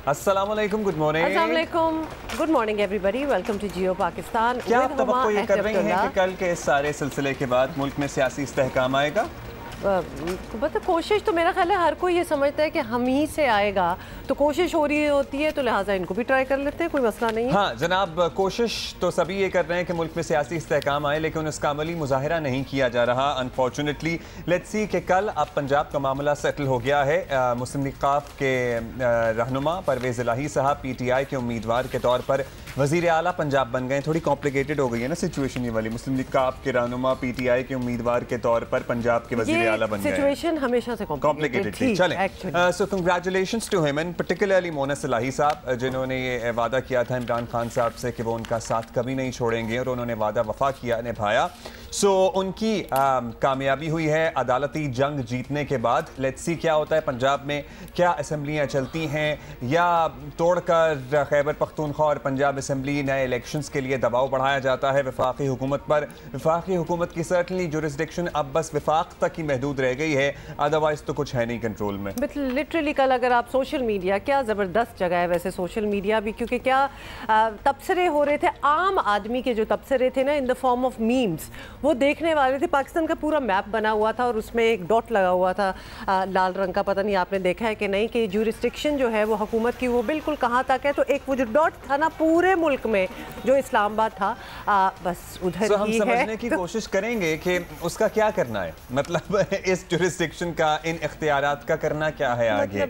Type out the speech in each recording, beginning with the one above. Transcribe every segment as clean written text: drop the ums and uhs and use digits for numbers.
अस्सलाम वालेकुम, good morning. अस्सलाम वालेकुम, good morning everybody, welcome to Geo Pakistan. क्या आप तवक्को ये कर रही हैं कि कल के इस सारे सिलसिले के बाद मुल्क में सियासी इस्तेहकाम आएगा? मतलब कोशिश तो मेरा ख्याल है हर कोई ये समझता है कि हम ही से आएगा, तो कोशिश हो रही होती है, तो लिहाजा इनको भी ट्राई कर लेते हैं, कोई मसला नहीं है। हाँ जनाब, कोशिश तो सभी ये कर रहे हैं कि मुल्क में सियासी इस्तेहकाम आए, लेकिन उसका अमली मुजाहिरा नहीं किया जा रहा अनफॉर्चुनेटली। लेट्स सी कि कल अब पंजाब का मामला सेटल हो गया है। मुस्लिम लीग क़ाफ के रहनुमा परवेज़ इलाही साहब PTI के उम्मीदवार के तौर पर वज़ीर आला पंजाब बन गए। थोड़ी कॉम्प्लिकेटेड हो गई है ना सिचुएशन ये वाली, मुस्लिम लीग क़ाफ के रहनुमा PTI के उम्मीदवार के तौर पर पंजाब के वज़ीर आला बन गए। सिचुएशन हमेशा से कॉम्प्लिकेटेड थी। चलें, so congratulations to him and particularly Moonis Elahi साहब, जिन्होंने ये वादा किया था इमरान खान साहब से कि वो उनका साथ कभी नहीं छोड़ेंगे, और उन्होंने वादा वफा किया, निभाया। सो उनकी कामयाबी हुई है अदालती जंग जीतने के बाद। लेट्स सी क्या होता है पंजाब में, क्या असम्बलियाँ चलती हैं या तोड़कर खैबर पख्तूनख्वा और पंजाब असम्बली नए इलेक्शंस के लिए दबाव बढ़ाया जाता है वफाकी हुकूमत पर। वफाकी हुकूमत की सर्टनली जुरिस्डिक्शन अब बस वफाक तक ही महदूद रह गई है, अदरवाइज तो कुछ है नहीं कंट्रोल में। लिटरली कल अगर आप सोशल मीडिया, क्या ज़बरदस्त जगह है वैसे सोशल मीडिया भी, क्योंकि क्या तबसरे हो रहे थे आम आदमी के, जो तबसरे थे ना in the form of memes, वो देखने वाले थे। पाकिस्तान का पूरा मैप बना हुआ था और उसमें एक डॉट लगा हुआ था लाल रंग का, पता नहीं आपने देखा है कि नहीं, कि जुरिस्डिक्शन जो है वो हुकूमत की वो बिल्कुल कहाँ तक है। तो एक वो जो डॉट था ना पूरे मुल्क में, जो इस्लामाबाद था, बस उधर ही हम है। समझने की कोशिश करेंगे कि उसका क्या करना है, मतलब इस जुरिस्डिक्शन का, इन इख्तियारात का करना क्या है आगे।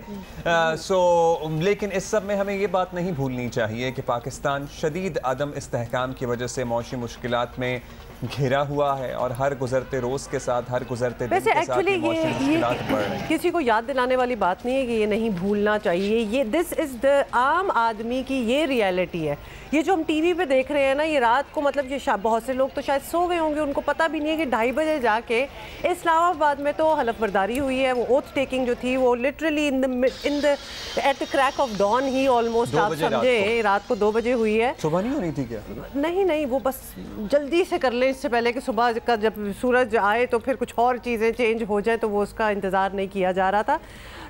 लेकिन इस सब में हमें ये बात नहीं भूलनी चाहिए कि पाकिस्तान शदीद अदम इस्तेहकाम की वजह से मौशी मुश्किलात में घिरा हुआ है, और हर गुजरते रोज के साथ, हर गुजरते दिन के साथ ये मुश्किलात बढ़ रही हैं। किसी को याद दिलाने वाली बात नहीं है कि ये नहीं भूलना चाहिए। ये दिस इज द आम आदमी की ये रियलिटी है। ये जो हम टीवी पे देख रहे हैं ना, ये रात को, मतलब ये बहुत से लोग तो शायद सो गए होंगे, उनको पता भी नहीं है कि 2:30 बजे जाके इस्लामाबाद में तो हलफ बर्दारी हुई है। वो ओथ टेकिंग जो थी वो literally in the at the crack of dawn ही ऑलमोस्ट, आप समझे, रात को 2 बजे हुई है। सुबह नहीं होनी थी क्या? नहीं, वो बस जल्दी से कर ले इससे पहले कि सुबह का जब सूरज आए तो फिर कुछ और चीज़ें चेंज हो जाए, तो वो उसका इंतज़ार नहीं किया जा रहा था।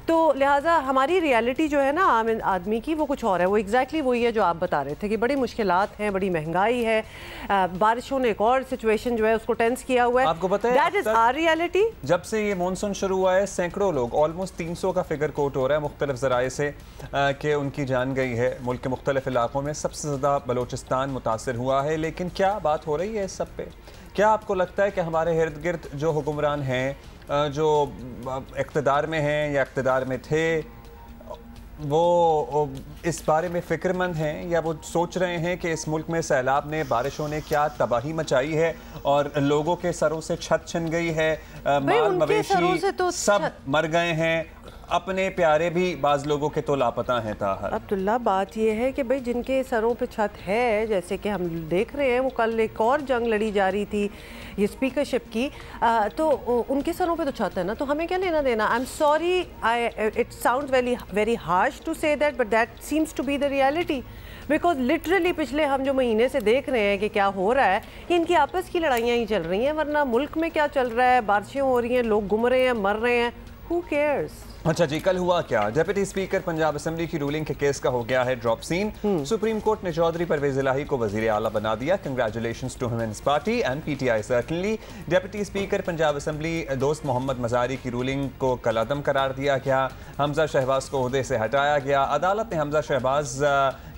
तो लिहाजा हमारी रियलिटी जो है ना आम आदमी की, वो कुछ और है। वो एग्जैक्टली वही है जो आप बता रहे थे कि बड़ी मुश्किलात हैं, बड़ी महंगाई है, बारिशों ने एक और सिचुएशन जो है उसको टेंस किया हुआ है। आपको पता है दैट इज आवर रियलिटी। जब से ये मानसून शुरू हुआ है, सैकड़ों लोग, ऑलमोस्ट 300 का फिगर कोट हो रहा है मुख्तलिफ ज़राए से, कि उनकी जान गई है। मुल्क के मुख्तलिफ इलाकों में सबसे ज़्यादा बलोचिस्तान मुतासर हुआ है। लेकिन क्या बात हो रही है इस सब पे? क्या आपको लगता है कि हमारे इर्द गिर्द जो हुक्मरान हैं, जो इक़्तिदार में हैं या इक़्तिदार में थे, वो इस बारे में फ़िक्रमंद हैं, या वो सोच रहे हैं कि इस मुल्क में सैलाब ने, बारिशों ने क्या तबाही मचाई है और लोगों के सरों से छत छिन गई है, माल मवेशी तो सब मर गए हैं, अपने प्यारे भी बाज़ लोगों के तो लापता हैं ताहर। अब्दुल्ला, बात यह है कि भाई जिनके सरों पे छत है, जैसे कि हम देख रहे हैं, वो कल एक और जंग लड़ी जा रही थी ये स्पीकरशिप की, तो उनके सरों पे तो छत है ना, तो हमें क्या लेना देना। I am sorry, it sounds very harsh to say that, but that seems to be the reality. Because literally पिछले हम जो महीने से देख रहे हैं कि क्या हो रहा है, इनकी आपस की लड़ाइयाँ ही चल रही हैं, वरना मुल्क में क्या चल रहा है, बारिशें हो रही हैं, लोग गुम रहे हैं, मर रहे हैं, हु केयर्स। अच्छा जी, कल हुआ क्या? डिप्टी स्पीकर पंजाब असेंबली की रूलिंग के केस का हो गया है ड्रॉप सीन। सुप्रीम कोर्ट ने चौधरी परवेज इलाही को वजीर आला बना दिया। Congratulations to him and his party and PTI certainly. Deputy speaker Punjab assembly Dost Muhammad Mazari की रूलिंग को कलअदम करार दिया गया। हमजा शहबाज को ओहदे से हटाया गया। अदालत ने हमजा शहबाज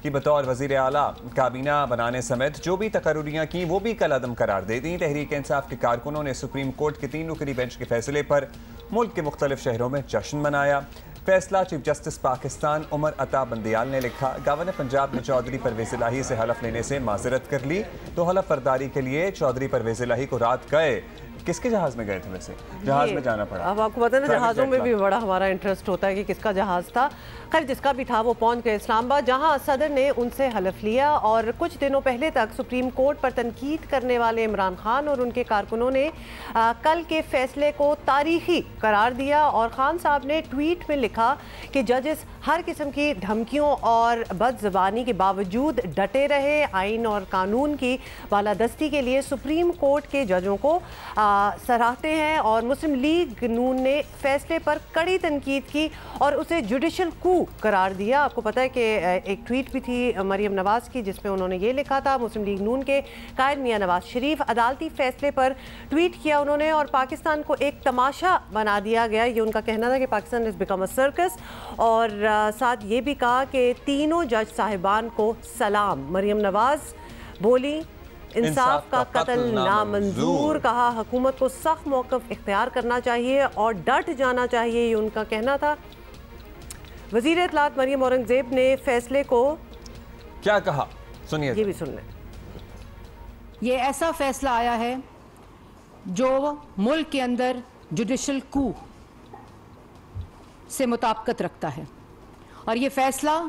की बतौर वजीर आला काबीना बनाने समेत जो भी तकर्रुरियाँ की वो भी कलअदम करार दे दी। तहरीक इंसाफ के कारकुनों ने सुप्रीम कोर्ट के 3 रुकनी बेंच के फैसले पर मुल्क के मुख्तलिफ शहरों में जश्न मनाया। फैसला चीफ जस्टिस पाकिस्तान उमर अता बंदियाल ने लिखा। गवर्नर पंजाब ने चौधरी परवेज इलाही से हलफ लेने से माजरत कर ली, तो हलफ बर्दारी के लिए चौधरी परवेज इलाही को रात गए। किसके जहाज़ में गए थे वैसे? जहाज़ में जाना पड़ा। अब आपको पता है ना, जहाज़ों में भी बड़ा हमारा इंटरेस्ट होता है कि किसका जहाज़ था। खैर जिसका भी था वो पहुंच गए इस्लामाबाद, जहां सदर ने उनसे हलफ लिया। और कुछ दिनों पहले तक सुप्रीम कोर्ट पर तनकीद करने वाले इमरान खान और उनके कारकुनों ने कल के फैसले को तारीखी करार दिया। और खान साहब ने ट्वीट में लिखा कि जजेस हर किस्म की धमकियों और बदज़बानी के बावजूद डटे रहे। आइन और कानून की बालादस्ती के लिए सुप्रीम कोर्ट के जजों को सराहते हैं और मुस्लिम लीग नून ने फैसले पर कड़ी तनकीद की और उसे जुडिशल कू करार दिया। आपको पता है कि एक ट्वीट भी थी मरियम नवाज़ की जिसमें उन्होंने ये लिखा था, मुस्लिम लीग नून के कायद मियां नवाज शरीफ अदालती फैसले पर ट्वीट किया उन्होंने और पाकिस्तान को एक तमाशा बना दिया गया। ये उनका कहना था कि Pakistan is become a circus और साथ ये भी कहा कि तीनों जज साहिबान को सलाम। मरियम नवाज बोली इंसाफ का कत्ल नामंजूर, कहा हुकूमत को सख्त मौक़िफ़ इख्तियार करना चाहिए और डट जाना चाहिए, ये उनका कहना था। वज़ीर इत्तलात मरियम औरंगज़ेब ने फैसले को क्या कहा, सुनिए, ये भी सुन लें। ये ऐसा फैसला आया है जो मुल्क के अंदर जुडिशल कू से मुताबिकत रखता है और ये फैसला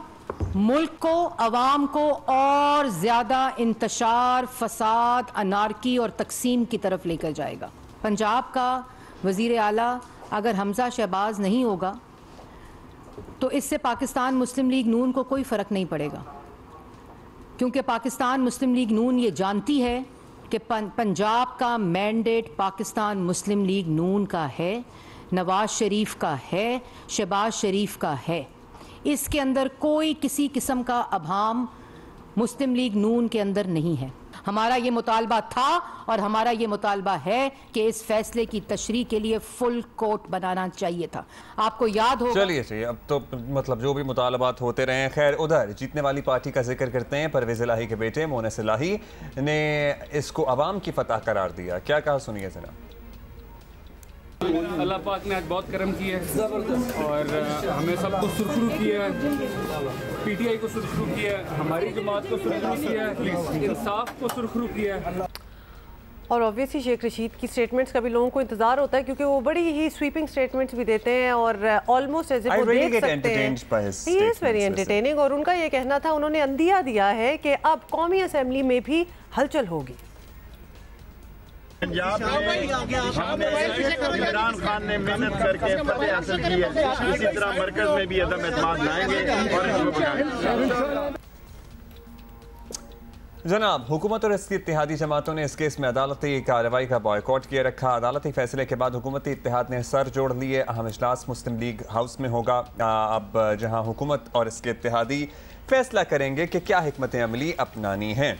मुल्क को, अवाम को और ज़्यादा इंतशार, फसाद, अनारकी और तकसीम की तरफ लेकर जाएगा। पंजाब का वज़ीर आला अगर हमज़ा शहबाज नहीं होगा तो इससे पाकिस्तान मुस्लिम लीग नून को कोई फ़र्क नहीं पड़ेगा, क्योंकि पाकिस्तान मुस्लिम लीग नून ये जानती है कि पंजाब का मैंडेट पाकिस्तान मुस्लिम लीग नून का है, नवाज शरीफ का है, शहबाज शरीफ का है। इसके अंदर कोई किसी किस्म का अभाम मुस्लिम लीग नून के अंदर नहीं है। हमारा ये मुतालबा था और हमारा ये मुतालबा है कि इस फैसले की तशरीह के लिए फुल कोर्ट बनाना चाहिए था। आपको याद होगा, चलिए अब तो मतलब जो भी मुतालबात होते रहे हैं। खैर, उधर जीतने वाली पार्टी का जिक्र करते हैं। परवेज़ इलाही के बेटे मोनस इलाही ने इसको अवाम की फतह करार दिया। क्या कहा, सुनिए जरा। अल्लाह पाक ने आज बहुत करम किया है और हमें सबको सुरखरू किया है, पीटीआई को सुरखरू किया है, हमारी जमात को सुरखरू किया है, इंसाफ को सुरखरू किया है। और ऑब्वियसली शेख रशीद की स्टेटमेंट्स का भी लोगों को इंतजार होता है क्योंकि वो बड़ी ही स्वीपिंग स्टेटमेंट्स भी देते हैं और ऑलमोस्ट एज इफ वो देख सकते हैं। ही इज वेरी एंटरटेनिंग और उनका ये कहना था, उन्होंने अंदिया दिया है कि अब कौमी असेंबली में भी हलचल होगी। पंजाब में इमरान खान ने मेहनत करके फतेह हासिल की है, इसी तरह मरकज में भी अदम एतमाद लाएंगे और इनको बनाएंगे। जनाब, हुकूमत और इसकी इत्तेहादी जमातों ने इस केस में अदालती कार्रवाई का बॉयकॉट किए रखा। अदालती फैसले के बाद हुकूमती इत्तेहाद ने सर जोड़ लिए। अहम इजलास मुस्लिम लीग हाउस में होगा अब, जहां हुकूमत और इसके इत्तेहादी फैसला करेंगे कि क्या हिकमत अमली अपनानी है।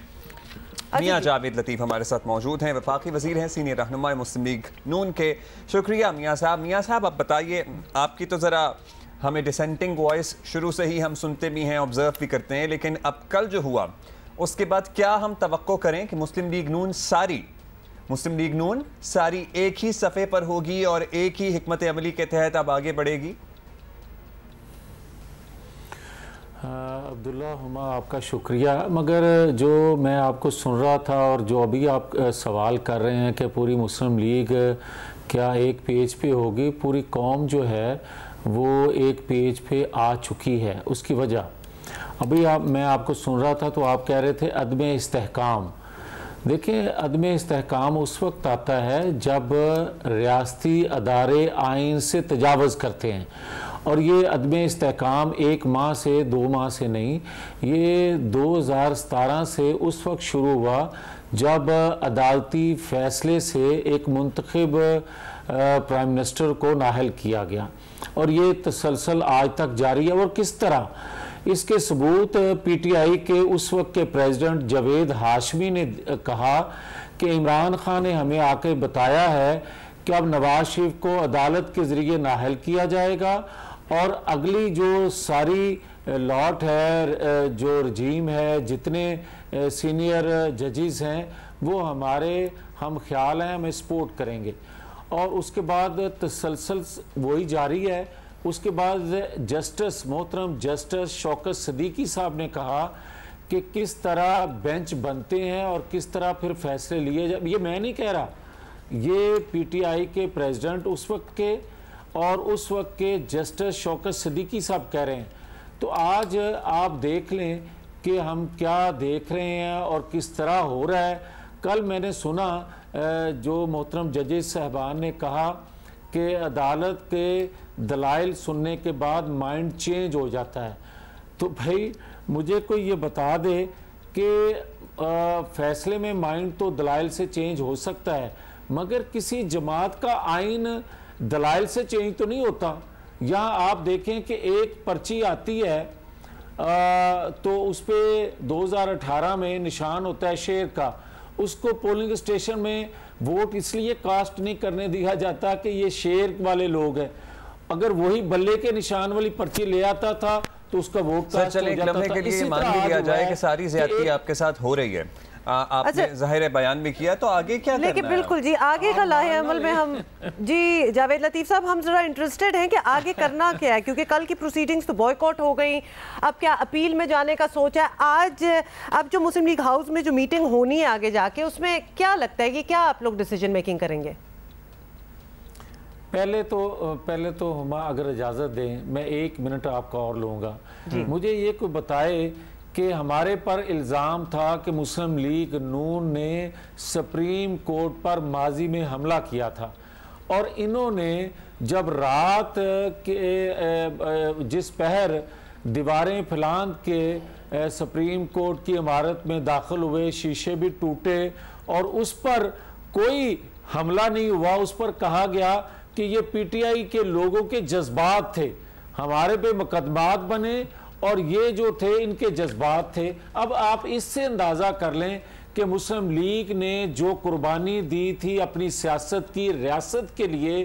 मियां जावेद लतीफ़ हमारे साथ मौजूद हैं, वफाकी वज़ीर हैं, सीनियर रहनुमा मुस्लिम लीग नून के। शुक्रिया मियां साहब। मियां साहब, आप बताइए, आपकी तो ज़रा हमें डिसेंटिंग वॉइस शुरू से ही हम सुनते भी हैं, ऑब्ज़र्व भी करते हैं, लेकिन अब कल जो हुआ उसके बाद क्या हम तवक्को करें कि मुस्लिम लीग नून सारी एक ही सफ़े पर होगी और एक ही हिकमत अमली के तहत अब आगे बढ़ेगी? अब्दुल्ला हुमा, आपका शुक्रिया। मगर जो मैं आपको सुन रहा था और जो अभी आप सवाल कर रहे हैं कि पूरी मुस्लिम लीग क्या एक पेज पे होगी, पूरी कौम जो है वो एक पेज पे आ चुकी है। उसकी वजह अभी मैं आपको सुन रहा था तो आप कह रहे थे अदम इस्तेहकाम। देखिए, अदम इस्तेहकाम उस वक्त आता है जब रियासती अदारे आइन से तजावज़ करते हैं, और ये अदम इस्तेहकाम 1 माह से 2 माह से नहीं, ये 2017 से उस वक्त शुरू हुआ जब अदालती फ़ैसले से एक मुंतखब प्राइम मिनिस्टर को नाहल किया गया, और ये तसलसल आज तक जारी है। और किस तरह इसके सबूत पीटीआई के उस वक्त के प्रेसिडेंट जावेद हाशमी ने कहा कि इमरान खान ने हमें आके बताया है कि अब नवाज शरीफ को अदालत के ज़रिए नाहल किया जाएगा और अगली जो सारी लॉट है, जो रजीम है, जितने सीनियर जजेस हैं, वो हम ख्याल हैं, हमें सपोर्ट करेंगे। और उसके बाद तसलसल वही जारी है। उसके बाद मोहतरम जस्टिस शौकत सदीकी साहब ने कहा कि किस तरह बेंच बनते हैं और किस तरह फिर फैसले लिए जाए। ये मैं नहीं कह रहा, ये पीटीआई के प्रेसिडेंट उस वक्त के और उस वक्त के जस्टिस शौकत सदीकी साहब कह रहे हैं। तो आज आप देख लें कि हम क्या देख रहे हैं और किस तरह हो रहा है। कल मैंने सुना जो मोहतरम जजेस साहबान ने कहा कि अदालत के दलाइल सुनने के बाद माइंड चेंज हो जाता है। तो भाई मुझे कोई ये बता दे कि फैसले में माइंड तो दलाइल से चेंज हो सकता है, मगर किसी जमात का आइन दलाइल से चेंज तो नहीं होता। यहाँ आप देखें कि एक पर्ची आती है तो उस पर 2018 में निशान होता है शेर का, उसको पोलिंग स्टेशन में वोट इसलिए कास्ट नहीं करने दिया जाता कि ये शेर वाले लोग हैं। अगर वही बल्ले के निशान वाली पर्ची ले आता था तो उसका वोट कास्ट हो जाता था। के लिए मान भी लिया जाए कि सारी ज्यादती आपके साथ हो रही है, आपने ज़ाहिर बयान भी किया, तो आगे क्या करना है? बिल्कुल जी, आगे का लाहे अमल में हम जी जावेद लतीफ़ साहब हम जरा इंटरेस्टेड हैं कि आगे करना क्या है, क्योंकि कल की प्रोसीडिंग्स तो बॉयकॉट हो गई, अब क्या अपील में जाने का सोच है? आज अब जो मुस्लिम लीग हाउस में जो मीटिंग होनी है आगे जाके, उसमें क्या लगता है कि क्या आप लोग डिसीजन मेकिंग करेंगे? पहले तो हम अगर इजाज़त दें मैं 1 मिनट आपका और लूँगा। मुझे ये कोई बताए कि हमारे पर इल्ज़ाम था कि मुस्लिम लीग नून ने सुप्रीम कोर्ट पर माजी में हमला किया था, और इन्होंने जब रात के जिस पहर दीवारें फैलान के सुप्रीम कोर्ट की इमारत में दाखिल हुए, शीशे भी टूटे और उस पर कोई हमला नहीं हुआ। उस पर कहा गया कि ये पीटीआई के लोगों के जज्बात थे, हमारे पे मुकदमात बने और ये जो थे इनके जज्बात थे। अब आप इससे अंदाज़ा कर लें कि मुस्लिम लीग ने जो कुर्बानी दी थी अपनी सियासत की रियासत के लिए,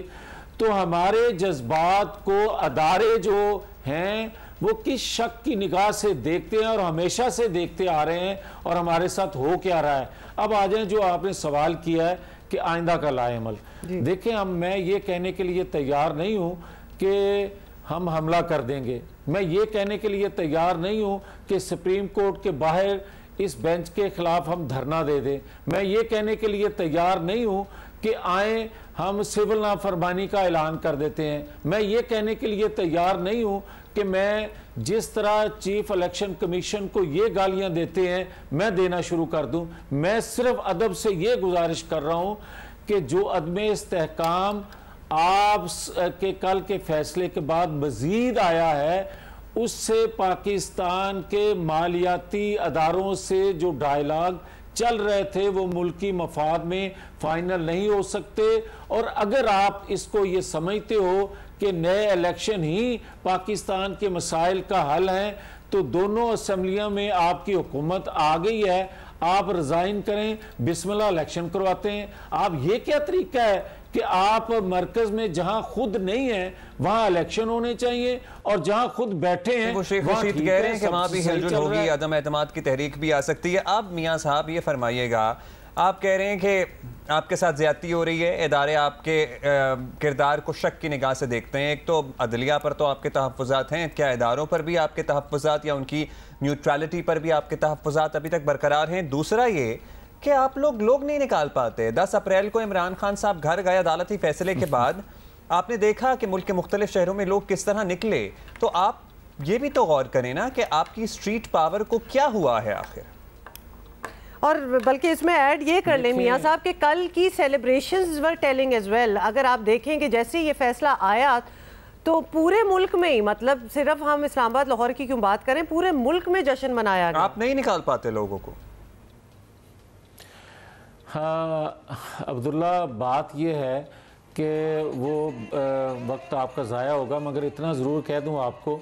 तो हमारे जज्बात को अदारे जो हैं वो किस शक की निगाह से देखते हैं और हमेशा से देखते आ रहे हैं, और हमारे साथ हो क्या रहा है। अब आ जाए जो आपने सवाल किया है कि आइंदा का लाएमल। देखें, मैं ये कहने के लिए तैयार नहीं हूँ कि हम हमला कर देंगे, मैं ये कहने के लिए तैयार नहीं हूँ कि सुप्रीम कोर्ट के बाहर इस बेंच के खिलाफ हम धरना दे दें, मैं ये कहने के लिए तैयार नहीं हूँ कि आए हम सिविल नाफरमानी का ऐलान कर देते हैं, मैं ये कहने के लिए तैयार नहीं हूँ कि मैं जिस तरह चीफ इलेक्शन कमीशन को ये गालियां देते हैं मैं देना शुरू कर दूं। मैं सिर्फ अदब से ये गुजारिश कर रहा हूं कि जो अदमे इस्तेहकाम आप के कल के फैसले के बाद मजीद आया है, उससे पाकिस्तान के मालियाती अदारों से जो डायलॉग चल रहे थे वो मुल्की मफाद में फाइनल नहीं हो सकते। और अगर आप इसको ये समझते हो कि नए इलेक्शन ही पाकिस्तान के मसाइल का हल है, तो दोनों असम्बलियों में आपकी हुकूमत आ गई है, आप रिजाइन करें, बिस्मिल्लाह इलेक्शन करवाते हैं। आप ये क्या तरीका है कि आप मरकज में जहां खुद नहीं है वहां इलेक्शन होने चाहिए और जहां खुद बैठे हैं वो शेख रशीद कह रहे हैं कि वहां भी हिलजुल होगी, अदम एतमाद की तहरीक भी आ सकती है। अब मियां साहब ये फरमाइएगा, आप कह रहे हैं कि आपके साथ ज्यादती हो रही है, इदारे आपके किरदार को शक की निगाह से देखते हैं। एक तो अदलिया पर तो आपके तहफ़्फ़ुज़ात हैं, क्या इदारों पर भी आपके तहफ़्फ़ुज़ात या उनकी न्यूट्रलिटी पर भी आपके तहफ़्फ़ुज़ात अभी तक बरकरार हैं? दूसरा ये कि आप लोग नहीं निकाल पाते। 10 अप्रैल को इमरान खान साहब घर गए अदालती फैसले के बाद, आपने देखा कि मुल्क के मुख्तलिफ शहरों में लोग किस तरह निकले, तो आप ये भी तो गौर करें ना कि आपकी स्ट्रीट पावर को क्या हुआ है आखिर। और बल्कि इसमें ऐड ये कर लें मियां साहब कि कल की celebrations were telling as well. अगर आप देखें कि जैसे ये फैसला आया तो पूरे मुल्क में ही, मतलब सिर्फ हम इस्लामाबाद लाहौर की क्यों बात करें, पूरे मुल्क में जश्न मनाया गया। आप नहीं निकाल पाते लोगों को? हाँ अब्दुल्ला, बात यह है कि वो वक्त आपका ज़ाया होगा, मगर इतना ज़रूर कह दूं आपको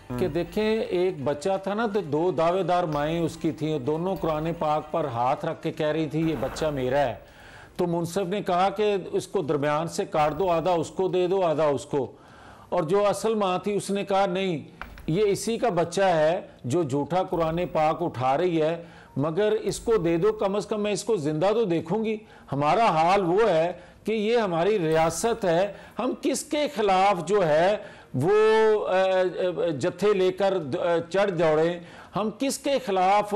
कि देखें, एक बच्चा था ना, तो 2 दावेदार माएँ उसकी थी, दोनों कुरान पाक पर हाथ रख के कह रही थी ये बच्चा मेरा है। तो मुंसिफ ने कहा कि इसको दरमियान से काट दो, आधा उसको दे दो आधा उसको। और जो असल माँ थी उसने कहा नहीं, ये इसी का बच्चा है जो झूठा कुरान पाक उठा रही है, मगर इसको दे दो, कम से कम मैं इसको जिंदा तो देखूंगी। हमारा हाल वो है कि ये हमारी रियासत है, हम किसके खिलाफ जो है वो जत्थे लेकर चढ़ दौड़े, हम किसके खिलाफ,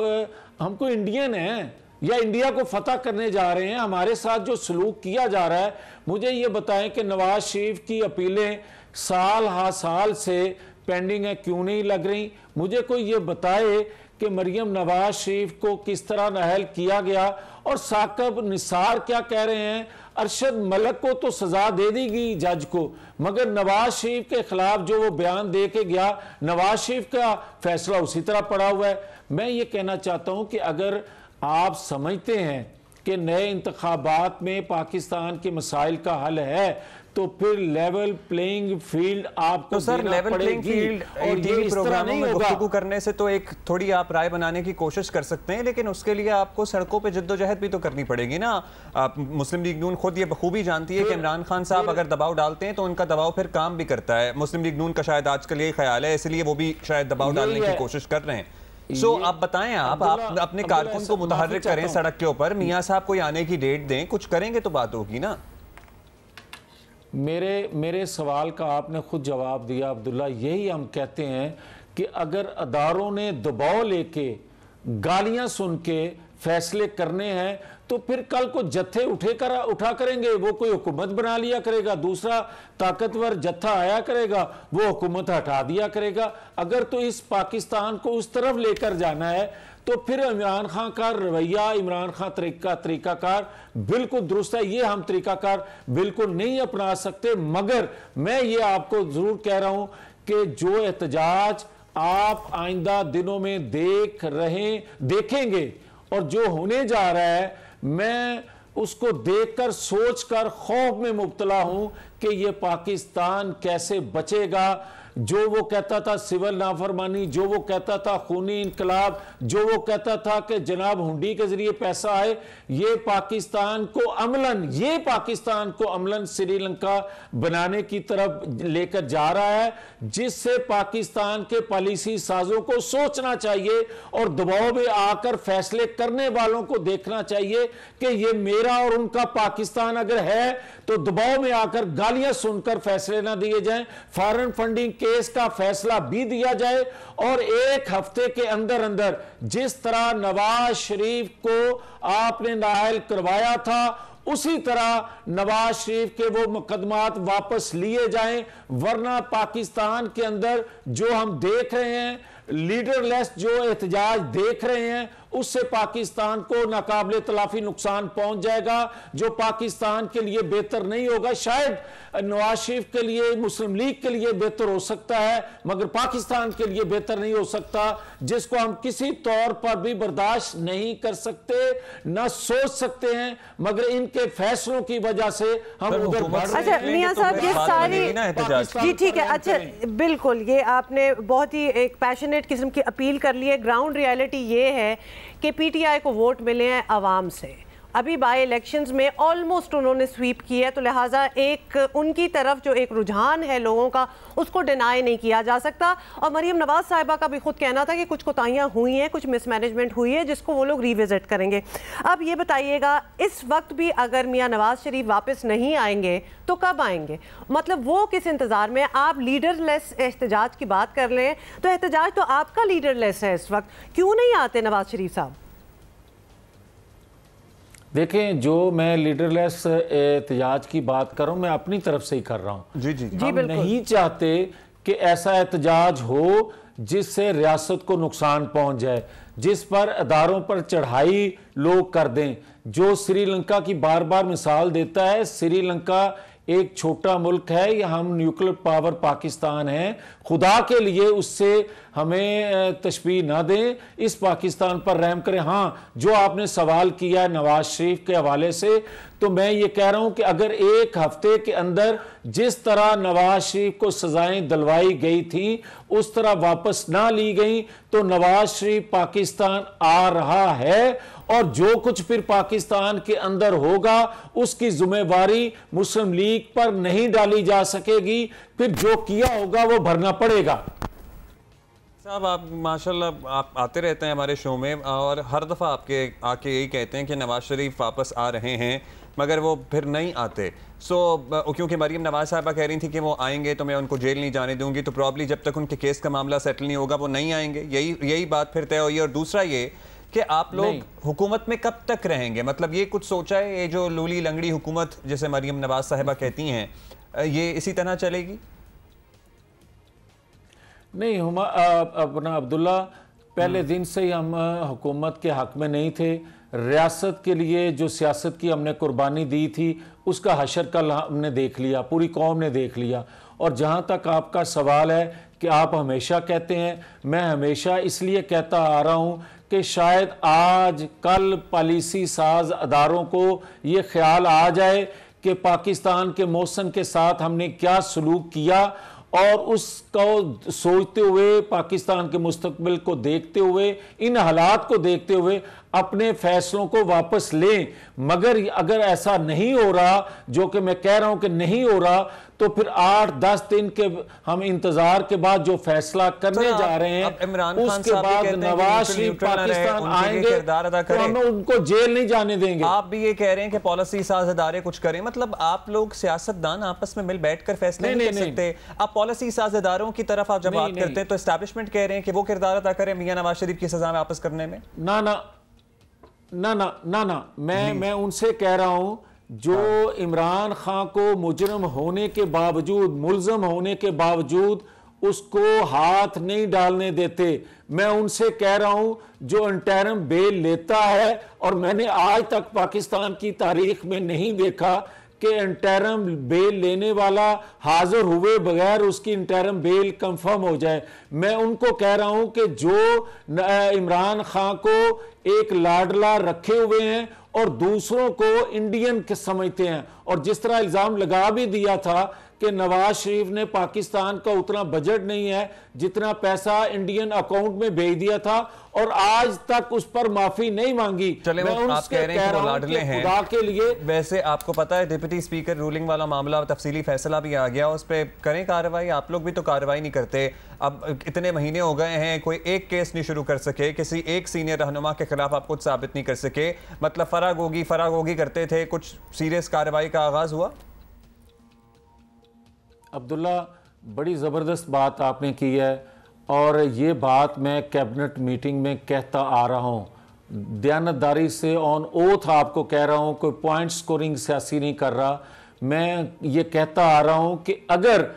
हमको इंडियन हैं या इंडिया को फतह करने जा रहे हैं? हमारे साथ जो सलूक किया जा रहा है, मुझे ये बताएं कि नवाज शरीफ की अपीलें साल हा साल से पेंडिंग है, क्यों नहीं लग रही? मुझे कोई ये बताए कि मरियम नवाज शरीफ को किस तरह नाअहल किया गया, और साकिब निसार क्या कह रहे हैं, अरशद मलिक को तो सजा दे दी गई जज को, मगर नवाज शरीफ के खिलाफ जो वो बयान दे के गया, नवाज शरीफ का फैसला उसी तरह पड़ा हुआ है। मैं ये कहना चाहता हूं कि अगर आप समझते हैं कि नए इंतखाबात में पाकिस्तान के मसाइल का हल है, तो फिर लेवल प्लेइंग फील्ड आपको तो सर लेवल प्लेइंग फील्ड और ये इस तरह नहीं होगा। गुफ्तगू करने से तो एक थोड़ी आप राय बनाने की कोशिश कर सकते हैं, लेकिन उसके लिए आपको सड़कों पे जद्दोजहद भी तो करनी पड़ेगी ना। मुस्लिम लीग नून खुद ये बखूबी जानती है कि इमरान खान साहब अगर दबाव डालते हैं तो उनका दबाव फिर काम भी करता है। मुस्लिम लीग नून का शायद आजकल यही ख्याल है, इसलिए वो भी शायद दबाव डालने की कोशिश कर रहे हैं। आप बताएं, आप अपने कारकुन को मुतहर्रिक करें सड़क के ऊपर, मियां साहब को आने की डेट दें, कुछ करेंगे तो बात होगी ना। मेरे सवाल का आपने खुद जवाब दिया अब्दुल्ला। यही हम कहते हैं कि अगर अदारों ने दबाव लेके गालियां सुन के फैसले करने हैं तो फिर कल को जत्थे उठा करेंगे, वो कोई हुकूमत बना लिया करेगा, दूसरा ताकतवर जत्था आया करेगा, वो हुकूमत हटा दिया करेगा। अगर तो इस पाकिस्तान को उस तरफ लेकर जाना है तो फिर इमरान खान का रवैया, इमरान खान तरीकाकार बिल्कुल दुरुस्त है। ये हम तरीकाकार बिल्कुल नहीं अपना सकते, मगर मैं ये आपको जरूर कह रहा हूं कि जो एहतजाज आप आइंदा दिनों में देखेंगे और जो होने जा रहा है, मैं उसको देखकर सोचकर खौफ में मुब्तला हूं कि ये पाकिस्तान कैसे बचेगा। जो वो कहता था सिविल नाफरमानी, जो वो कहता था खूनी इनकलाब, जो वो कहता था कि जनाब हुंडी के जरिए पैसा आए, ये पाकिस्तान को अमलन श्रीलंका बनाने की तरफ लेकर जा रहा है, जिससे पाकिस्तान के पॉलिसी साजों को सोचना चाहिए और दबाव में आकर फैसले करने वालों को देखना चाहिए कि ये मेरा और उनका पाकिस्तान अगर है तो दबाव में आकर गालियां सुनकर फैसले ना दिए जाएं। फॉरेन फंडिंग केस का फैसला भी दिया जाए और एक हफ्ते के अंदर अंदर जिस तरह नवाज शरीफ को आपने नाअहल करवाया था उसी तरह नवाज शरीफ के वो मुकदमात वापस लिए जाएं, वरना पाकिस्तान के अंदर जो हम देख रहे हैं, लीडरलेस जो एहतजाज देख रहे हैं, उससे पाकिस्तान को नाकाबिले तलाफी नुकसान पहुंच जाएगा, जो पाकिस्तान के लिए बेहतर नहीं होगा। शायद नवाज शरीफ के लिए, मुस्लिम लीग के लिए बेहतर हो सकता है, मगर पाकिस्तान के लिए बेहतर नहीं हो सकता, जिसको हम किसी तौर पर भी बर्दाश्त नहीं कर सकते, ना सोच सकते हैं, मगर इनके फैसलों की वजह से हम उधर बढ़ रहे हैं। अच्छा मियां साहब, ये सारी जी ठीक है, अच्छा बिल्कुल, ये आपने बहुत ही एक पैशनेट किस्म की अपील कर ली है। ग्राउंड रियलिटी ये है कि पीटीआई को वोट मिले हैं आवाम से। अभी बाई इलेक्शंस में ऑलमोस्ट उन्होंने स्वीप किया है, तो लिहाजा एक उनकी तरफ जो एक रुझान है लोगों का, उसको डिनाई नहीं किया जा सकता। और मरीम नवाज साहिबा का भी खुद कहना था कि कुछ कोताहियां हुई हैं, कुछ मिसमैनेजमेंट हुई है, जिसको वो लोग रिविजिट करेंगे। अब ये बताइएगा, इस वक्त भी अगर मियां नवाज शरीफ वापस नहीं आएंगे तो कब आएंगे? मतलब वो किस इंतजार में? आप लीडरलेस एहतजाज की बात कर लें तो एहतजाज तो आपका लीडरलेस है इस वक्त, क्यों नहीं आते नवाज शरीफ साहब? देखें, जो मैं लीडरलेस एहतजाज की बात कर रहा हूं, मैं अपनी तरफ से ही कर रहा हूं। जी जी हम नहीं चाहते कि ऐसा एहतजाज हो जिससे रियासत को नुकसान पहुंच जाए, जिस पर अदारों पर चढ़ाई लोग कर दें। जो श्रीलंका की बार बार मिसाल देता है, श्रीलंका एक छोटा मुल्क है या हम न्यूक्लियर पावर पाकिस्तान है, खुदा के लिए उससे हमें तशबीह ना दें, इस पाकिस्तान पर रहम करें। हाँ, जो आपने सवाल किया है नवाज शरीफ के हवाले से, तो मैं ये कह रहा हूं कि अगर एक हफ्ते के अंदर जिस तरह नवाज शरीफ को सजाएं दिलवाई गई थी उस तरह वापस ना ली गई तो नवाज शरीफ पाकिस्तान आ रहा है, और जो कुछ फिर पाकिस्तान के अंदर होगा उसकी जिम्मेवारी मुस्लिम लीग पर नहीं डाली जा सकेगी, फिर जो किया होगा वो भरना पड़ेगा। साहब, आप माशाल्लाह आप आते रहते हैं हमारे शो में और हर दफ़ा आपके आके यही कहते हैं कि नवाज शरीफ वापस आ रहे हैं, मगर वो फिर नहीं आते। क्योंकि मरीम नवाज साहबा कह रही थी कि वो आएंगे तो मैं उनको जेल नहीं जाने दूंगी, तो प्रॉब्ली जब तक उनके केस का मामला सेटल नहीं होगा वो नहीं आएंगे। यही बात फिर तय हुई है। और दूसरा ये कि आप लोग हुकूमत में कब तक रहेंगे? मतलब ये कुछ सोचा है, ये जो लूली लंगड़ी हुकूमत जैसे मरीम नवाज साहिबा कहती हैं, ये इसी तरह चलेगी? नहीं, हम अपना अब्दुल्ला पहले दिन से ही हम हुकूमत के हक में नहीं थे। रियासत के लिए जो सियासत की हमने कुर्बानी दी थी उसका हशर कल हमने देख लिया, पूरी कौम ने देख लिया। और जहाँ तक आपका सवाल है कि आप हमेशा कहते हैं, मैं हमेशा इसलिए कहता आ रहा हूं कि शायद आज कल पॉलिसी साज अदारों को ये ख्याल आ जाए कि पाकिस्तान के मौसम के साथ हमने क्या सलूक किया, और उसको सोचते हुए, पाकिस्तान के मुस्तकबिल को देखते हुए, इन हालात को देखते हुए अपने फैसलों को वापस लें। मगर अगर ऐसा नहीं हो रहा, जो कि मैं कह रहा हूं कि नहीं हो रहा, तो फिर 8-10 दिन के हम इंतजार के बाद जो फैसला करने जा रहे हैं, उसके बाद नवाज शरीफ पाकिस्तान आएंगे तो हम उनको जेल नहीं जाने देंगे। आप भी ये कह रहे हैं कि पॉलिसी साज अदारे कुछ करें, मतलब आप लोग सियासतदान आपस में मिल बैठकर फैसले नहीं कर सकते। आप पॉलिसी साज अदारों की तरफ आप जब बात करते हैं तो एस्टैब्लिशमेंट कह रहे हैं कि वो किरदार अदा करें मियां नवाज शरीफ की सजा में वापस करने में। ना मैं उनसे कह रहा हूं जो इमरान खान को मुजरम होने के बावजूद, मुलजम होने के बावजूद उसको हाथ नहीं डालने देते, मैं उनसे कह रहा हूं जो इंटरिम बेल लेता है, और मैंने आज तक पाकिस्तान की तारीख में नहीं देखा कि इंटरिम बेल लेने वाला हाजिर हुए बगैर उसकी इंटरिम बेल कंफर्म हो जाए। मैं उनको कह रहा हूं कि जो इमरान खान को एक लाडला रखे हुए हैं और दूसरों को इंडियन के समझते हैं, और जिस तरह इल्जाम लगा भी दिया था कि नवाज शरीफ ने पाकिस्तान का उतना बजट नहीं है जितना पैसा इंडियन अकाउंट में भेज दिया था, और आज तक उस पर माफी नहीं मांगी। चले मैं आप कह रहे हैं कि वो लाडले हैं खुदा के लिए। वैसे आपको पता है डिप्टी स्पीकर रूलिंग वाला मामला, तफसीली फैसला भी आ गया, उस पर करें कार्रवाई। आप लोग भी तो कार्रवाई नहीं करते। अब इतने महीने हो गए हैं, कोई एक केस नहीं शुरू कर सके, किसी एक सीनियर रहनुमा के खिलाफ आप कुछ साबित नहीं कर सके, मतलब फरागोगी करते थे, कुछ सीरियस कार्रवाई का आगाज हुआ? अब्दुल्ला, बड़ी ज़बरदस्त बात आपने की है, और ये बात मैं कैबिनेट मीटिंग में कहता आ रहा हूँ, दयानतदारी से ऑन ओथ आपको कह रहा हूँ, कोई पॉइंट स्कोरिंग सियासी नहीं कर रहा। मैं ये कहता आ रहा हूँ कि अगर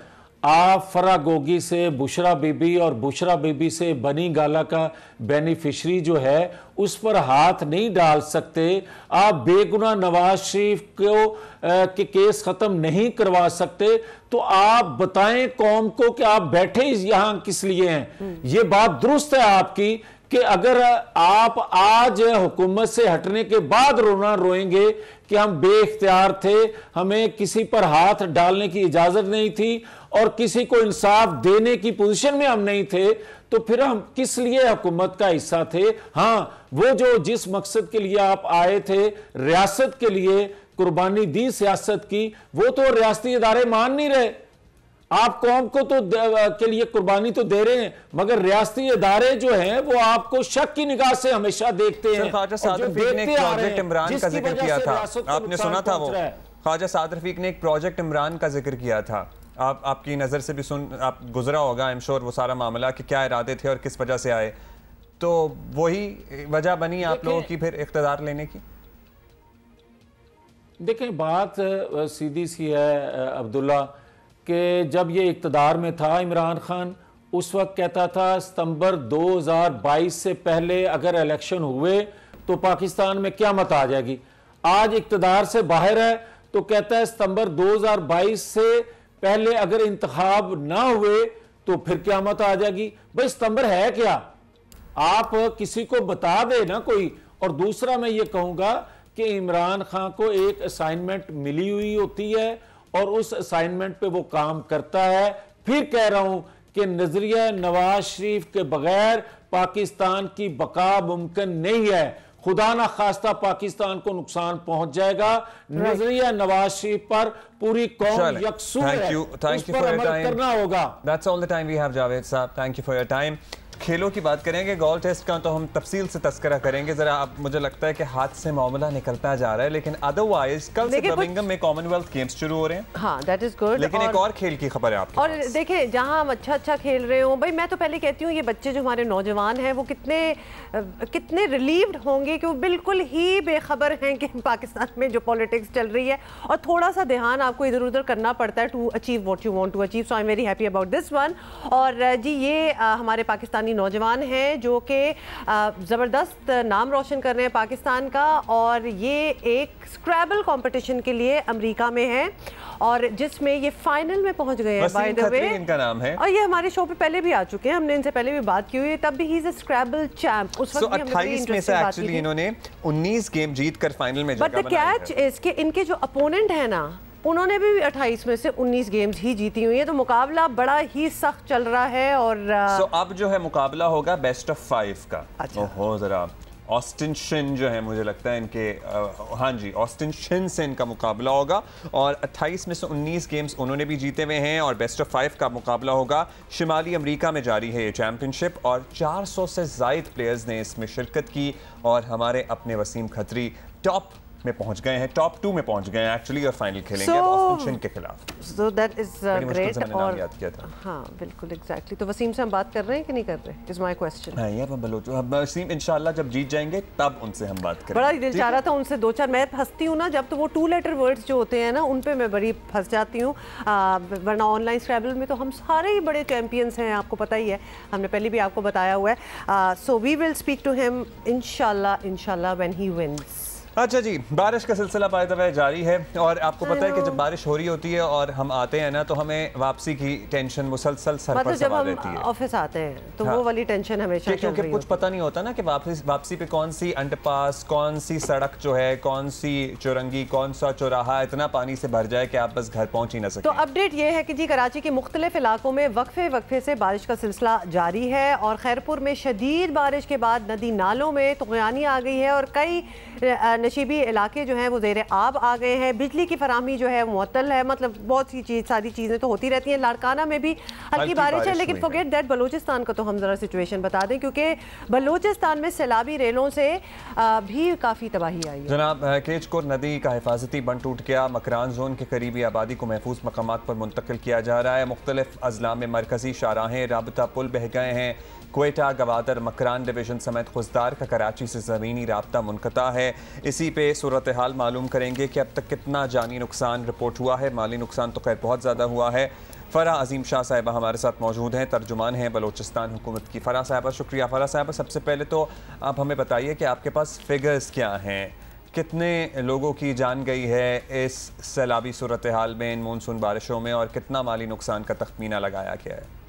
आप फरागोगी से बुशरा बीबी और बुशरा बीबी से बनी गाला का बेनिफिशरी जो है उस पर हाथ नहीं डाल सकते, आप बेगुनाह नवाज शरीफ को के केस खत्म नहीं करवा सकते, तो आप बताएं कौम को कि आप बैठे यहां किस लिए हैं। ये बात दुरुस्त है आपकी कि अगर आप आज हुकूमत से हटने के बाद रोना रोएंगे कि हम बेइख्तियार थे, हमें किसी पर हाथ डालने की इजाजत नहीं थी और किसी को इंसाफ देने की पोजीशन में हम नहीं थे, तो फिर हम किस लिए हुकूमत का हिस्सा थे। हाँ, वो जो जिस मकसद के लिए आप आए थे, रियासत के लिए कुर्बानी दी सियासत की, वो तो रियासती इदारे मान नहीं रहे। आप कौम को तो के लिए कुर्बानी तो दे रहे हैं, मगर रियासती इदारे जो हैं वो आपको शक की निगाह से हमेशा देखते हैं। ख्वाजा साद रफीक ने एक प्रोजेक्ट इमरान का जिक्र किया था, आपने सुना था वो? ख्वाजा साद रफीक ने एक प्रोजेक्ट इमरान का जिक्र किया था, आपकी नज़र से भी आप गुजरा होगा आई एम श्योर वो सारा मामला कि क्या इरादे थे और किस वजह से आए, तो वही वजह बनी आप लोगों की फिर इख्तियार लेने की? देखें, बात सीधी सी है अब्दुल्ला कि जब ये इख्तियार में था इमरान खान, उस वक्त कहता था सितंबर 2022 से पहले अगर इलेक्शन हुए तो पाकिस्तान में क़यामत आ जाएगी। आज इख्तियार से बाहर है तो कहता है सितंबर 2022 से पहले अगर इंतखाब ना हुए तो फिर क़यामत आ जाएगी। भाई सितंबर है क्या, आप किसी को बता दे ना कोई। और दूसरा मैं ये कहूँगा कि इमरान खान को एक असाइनमेंट मिली हुई होती है और उस असाइनमेंट पे वो काम करता है। फिर कह रहा हूं कि नजरिया नवाज शरीफ के बगैर पाकिस्तान की बका मुमकिन नहीं है। खुदा ना खास्ता पाकिस्तान को नुकसान पहुंच जाएगा। नजरिया नवाज शरीफ पर पूरी कौम यकसू है, उस पर अमल करना होगा। That's all the time we have, Javed साहब। Thank you for your time। खेलों की बात करेंगे, गोल टेस्ट का तो हम तफसील से तस्करा करेंगे। जरा अब मुझे लगता है कि हाथ से मामला निकलता जा रहा है, लेकिन अदरवाइज कल से बर्मिंघम में कॉमनवेल्थ गेम्स शुरू हो रहे हैं। हाँ, दैट इज गुड। लेकिन एक और खेल की खबर है आपके और देखें, जहाँ हम अच्छा खेल रहे हो, भाई मैं तो पहले कहती हूँ ये बच्चे जो हमारे नौजवान हैं वो कितने रिलीव्ड होंगे कि वो बिल्कुल ही बेखबर हैं कि पाकिस्तान में जो पॉलिटिक्स चल रही है, और थोड़ा सा ध्यान आपको इधर उधर करना पड़ता है to achieve what you want to achieve. So I am very happy about this one. और जी ये हमारे पाकिस्तानी पाकिस्तानी नौजवान हैं जो कि ज़बरदस्त नाम रोशन कर रहे हैं पाकिस्तान का, और ये एक स्क्रैबल कंपटीशन के लिए अमेरिका में है और जिसमें ये फाइनल में पहुंच गए हैं। बाय द वे इनका नाम है, और ये हमारे शो पे पहले भी आ चुके हैं, हमने इनसे पहले भी बात की हुई है, तब भी ही इज अ स्क्रैबल चैंप। उस वक्त 28 में से एक्चुअली इन्होंने 19 गेम जीतकर फाइनल में जगह बनाई है। बट द कैच इज कि इनके जो अपोनेंट है ना, उन्होंने भी 28 में से 19 गेम्स ही जीती हुई है, तो मुकाबला बड़ा ही सख्त चल रहा है। और अब जो है मुकाबला होगा बेस्ट ऑफ 5 का। ओहो, जरा ऑस्टिन शिन जो है, मुझे लगता है इनके हाँ जी, ऑस्टिन शिन से इनका मुकाबला होगा और 28 में से 19 गेम्स उन्होंने भी जीते हुए हैं और बेस्ट ऑफ 5 का मुकाबला होगा। शिमाली अमेरिका में जारी है ये चैंपियनशिप और 400 से ज़ायद प्लेयर्स ने इसमें शिरकत की और हमारे अपने वसीम खत्री टॉप में पहुंच गए हैं, टॉप 2 में पहुंच गए हैं एक्चुअली और फाइनल खेलेंगे ऑस्टिन शिन के खिलाफ। So that is great. और याद किया था। हाँ बिल्कुल एग्जैक्टली। तो वसीम से हम बात कर रहे हैं कि नहीं कर रहे, इज माय क्वेश्चन। हाँ ये बलोच, अब वसीम इंशाल्लाह जब जीत जाएंगे तब उनसे हम बात करेंगे। बड़ा दिल चाह रहा था उनसे 2-4, मैं फंसती हूँ ना जब, तो वो 2 लेटर वर्ड्स जो होते हैं ना उन पे मैं बड़ी फंस जाती हूँ, वरना ऑनलाइन स्क्रैबल में तो हम सारे ही बड़े चैंपियंस हैं, आपको पता ही है, हमने पहले भी आपको बताया हुआ है। So we will speak to him इंशाल्लाह व्हेन ही विंस। अच्छा जी, बारिश का सिलसिला बाय द वे जारी है और आपको पता है कि जब बारिश हो रही होती है और हम आते हैं ना, तो हमें वापसी की टेंशन मुसलसल सर पर सवार रहती है। ऑफिस आते हैं तो वो वाली टेंशन हमेशा क्योंकि कुछ पता नहीं होता ना कि वापसी पे कौन सी अंडरपास, कौन सी सड़क जो है, कौन सी चौरंगी, कौन सा चौराहा इतना पानी से भर जाए कि आप बस घर पहुंच ही ना सकें। तो अपडेट ये है कि जी कराची के मुख्तलिफ इलाकों में वक्फे से बारिश का सिलसिला जारी है और खैरपुर में शदीद बारिश के बाद नदी नालों में तुग़यानी आ गई है और कई नशीबी इलाके जो हैं वो ज़ेरे आब आ गए हैं। बिजली की फराहमी जो है मुअत्तल है, मतलब बहुत सी सारी चीज़ें तो होती रहती हैं। लाड़काना में भी हल्की बारिश है, लेकिन फॉरगेट दैट बलूचिस्तान का तो हम ज़रा सिचुएशन बता दें, क्योंकि बलूचिस्तान में सैलाबी रेलों से भी काफ़ी तबाही आई है। जनाब केचकोर नदी का हिफाजती बंद टूट गया, मकरान जोन के करीबी आबादी को महफूज मकामात पर मुंतकिल किया जा रहा है। मुख्तलिफ अजला में मरकजी शाहराहें, राबता पुल बह गए हैं। क्वेटा, गवादर, मकरान डिवीज़न समेत खुजदार का कराची से ज़मीनी राब्ता मुनक़ता है। इसी पे सूरत हाल मालूम करेंगे कि अब तक कितना जानी नुकसान रिपोर्ट हुआ है। माली नुकसान तो खैर बहुत ज़्यादा हुआ है। फ़रा अजीम शाह साहिबा हमारे साथ मौजूद हैं, तर्जुमान हैं बलोचिस्तान हुकूमत की। फ़रा साहिबा शुक्रिया। फ़रा साहिबा, सबसे पहले तो आप हमें बताइए कि आपके पास फिगर्स क्या हैं, कितने लोगों की जान गई है इस सैलाबी सूरत हाल में, इन मानसून बारिशों में, और कितना माली नुकसान का तखमीना लगाया गया है?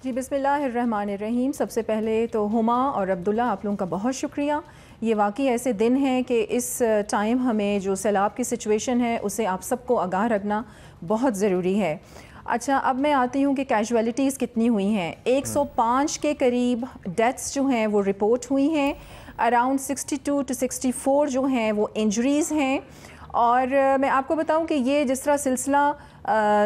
जी बिस्मिल्लाहिर्रहमानिर्रहीम। सबसे पहले तो हुमा और अब्दुल्ला, आप लोगों का बहुत शुक्रिया। ये वाकई ऐसे दिन हैं कि इस टाइम हमें जो सैलाब की सिचुएशन है उसे आप सबको आगाह रखना बहुत ज़रूरी है। अच्छा, अब मैं आती हूँ कि कैजुअलिटीज़ कितनी हुई हैं। 105 के करीब डेथ्स जो हैं वो रिपोर्ट हुई हैं, अराउंड 62 to 64 जो हैं वो इंजरीज़ हैं। और मैं आपको बताऊं कि ये जिस तरह सिलसिला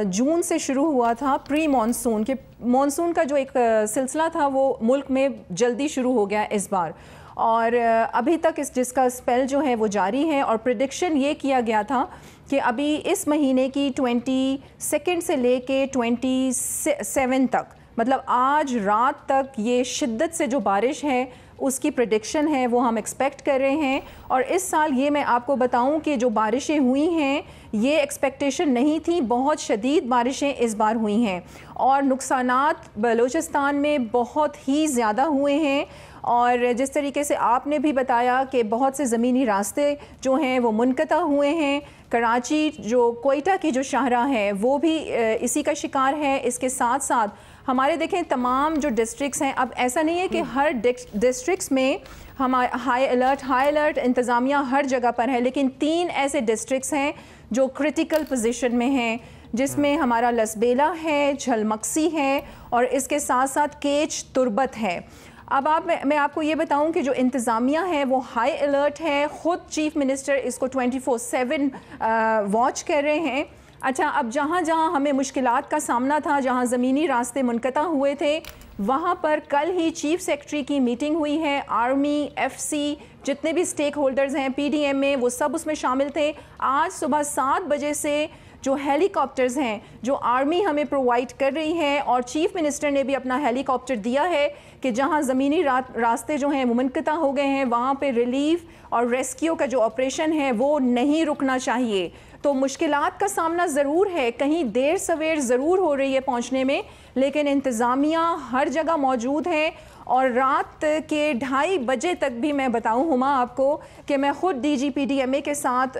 जून से शुरू हुआ था, प्री मानसून के, मानसून का जो एक सिलसिला था वो मुल्क में जल्दी शुरू हो गया इस बार, और अभी तक जिसका स्पेल जो है वो जारी है। और प्रेडिक्शन ये किया गया था कि अभी इस महीने की 22 से लेके 27 तक, मतलब आज रात तक ये शिद्दत से जो बारिश है उसकी प्रेडिक्शन है वो हम एक्सपेक्ट कर रहे हैं। और इस साल ये मैं आपको बताऊं कि जो बारिशें हुई हैं ये एक्सपेक्टेशन नहीं थी, बहुत शदीद बारिशें इस बार हुई हैं और नुकसानात बलूचिस्तान में बहुत ही ज़्यादा हुए हैं। और जिस तरीके से आपने भी बताया कि बहुत से ज़मीनी रास्ते जो हैं वो मुनक़ता हुए हैं, कराची जो कोयटा की जो शाहरा है वो भी इसी का शिकार है। इसके साथ साथ हमारे देखें तमाम जो डिस्ट्रिक्ट्स हैं, अब ऐसा नहीं है कि हर डिस्ट्रिक्ट्स में हमारे हाई अलर्ट इंतज़ामिया हर जगह पर है, लेकिन 3 ऐसे डिस्ट्रिक्ट्स हैं जो क्रिटिकल पोजीशन में हैं, जिसमें हमारा लसबेला है, झलमक्सी है और इसके साथ साथ केच तुर्बत है। अब मैं आपको ये बताऊं कि जो इंतज़ामिया है वो हाई अलर्ट है, ख़ुद चीफ मिनिस्टर इसको 24/7 वॉच कर रहे हैं। अच्छा, अब जहाँ जहाँ हमें मुश्किलात का सामना था, जहाँ ज़मीनी रास्ते मुनक़ता हुए थे, वहाँ पर कल ही चीफ सेक्रेटरी की मीटिंग हुई है। आर्मी, FC, जितने भी स्टेक होल्डर्स हैं PDM में, वो सब उसमें शामिल थे। आज सुबह 7 बजे से जो हेलीकॉप्टर्स हैं जो आर्मी हमें प्रोवाइड कर रही है, और चीफ मिनिस्टर ने भी अपना हेलीकॉप्टर दिया है कि जहां ज़मीनी रास्ते जो हैं मुनक़ता हो गए हैं वहाँ पे रिलीफ और रेस्क्यू का जो ऑपरेशन है वो नहीं रुकना चाहिए। तो मुश्किलात का सामना ज़रूर है, कहीं देर सवेर ज़रूर हो रही है पहुंचने में, लेकिन इंतज़ामिया हर जगह मौजूद है। और रात के 2:30 बजे तक भी मैं बताऊं हुमा आपको कि मैं ख़ुद DGPDMA के साथ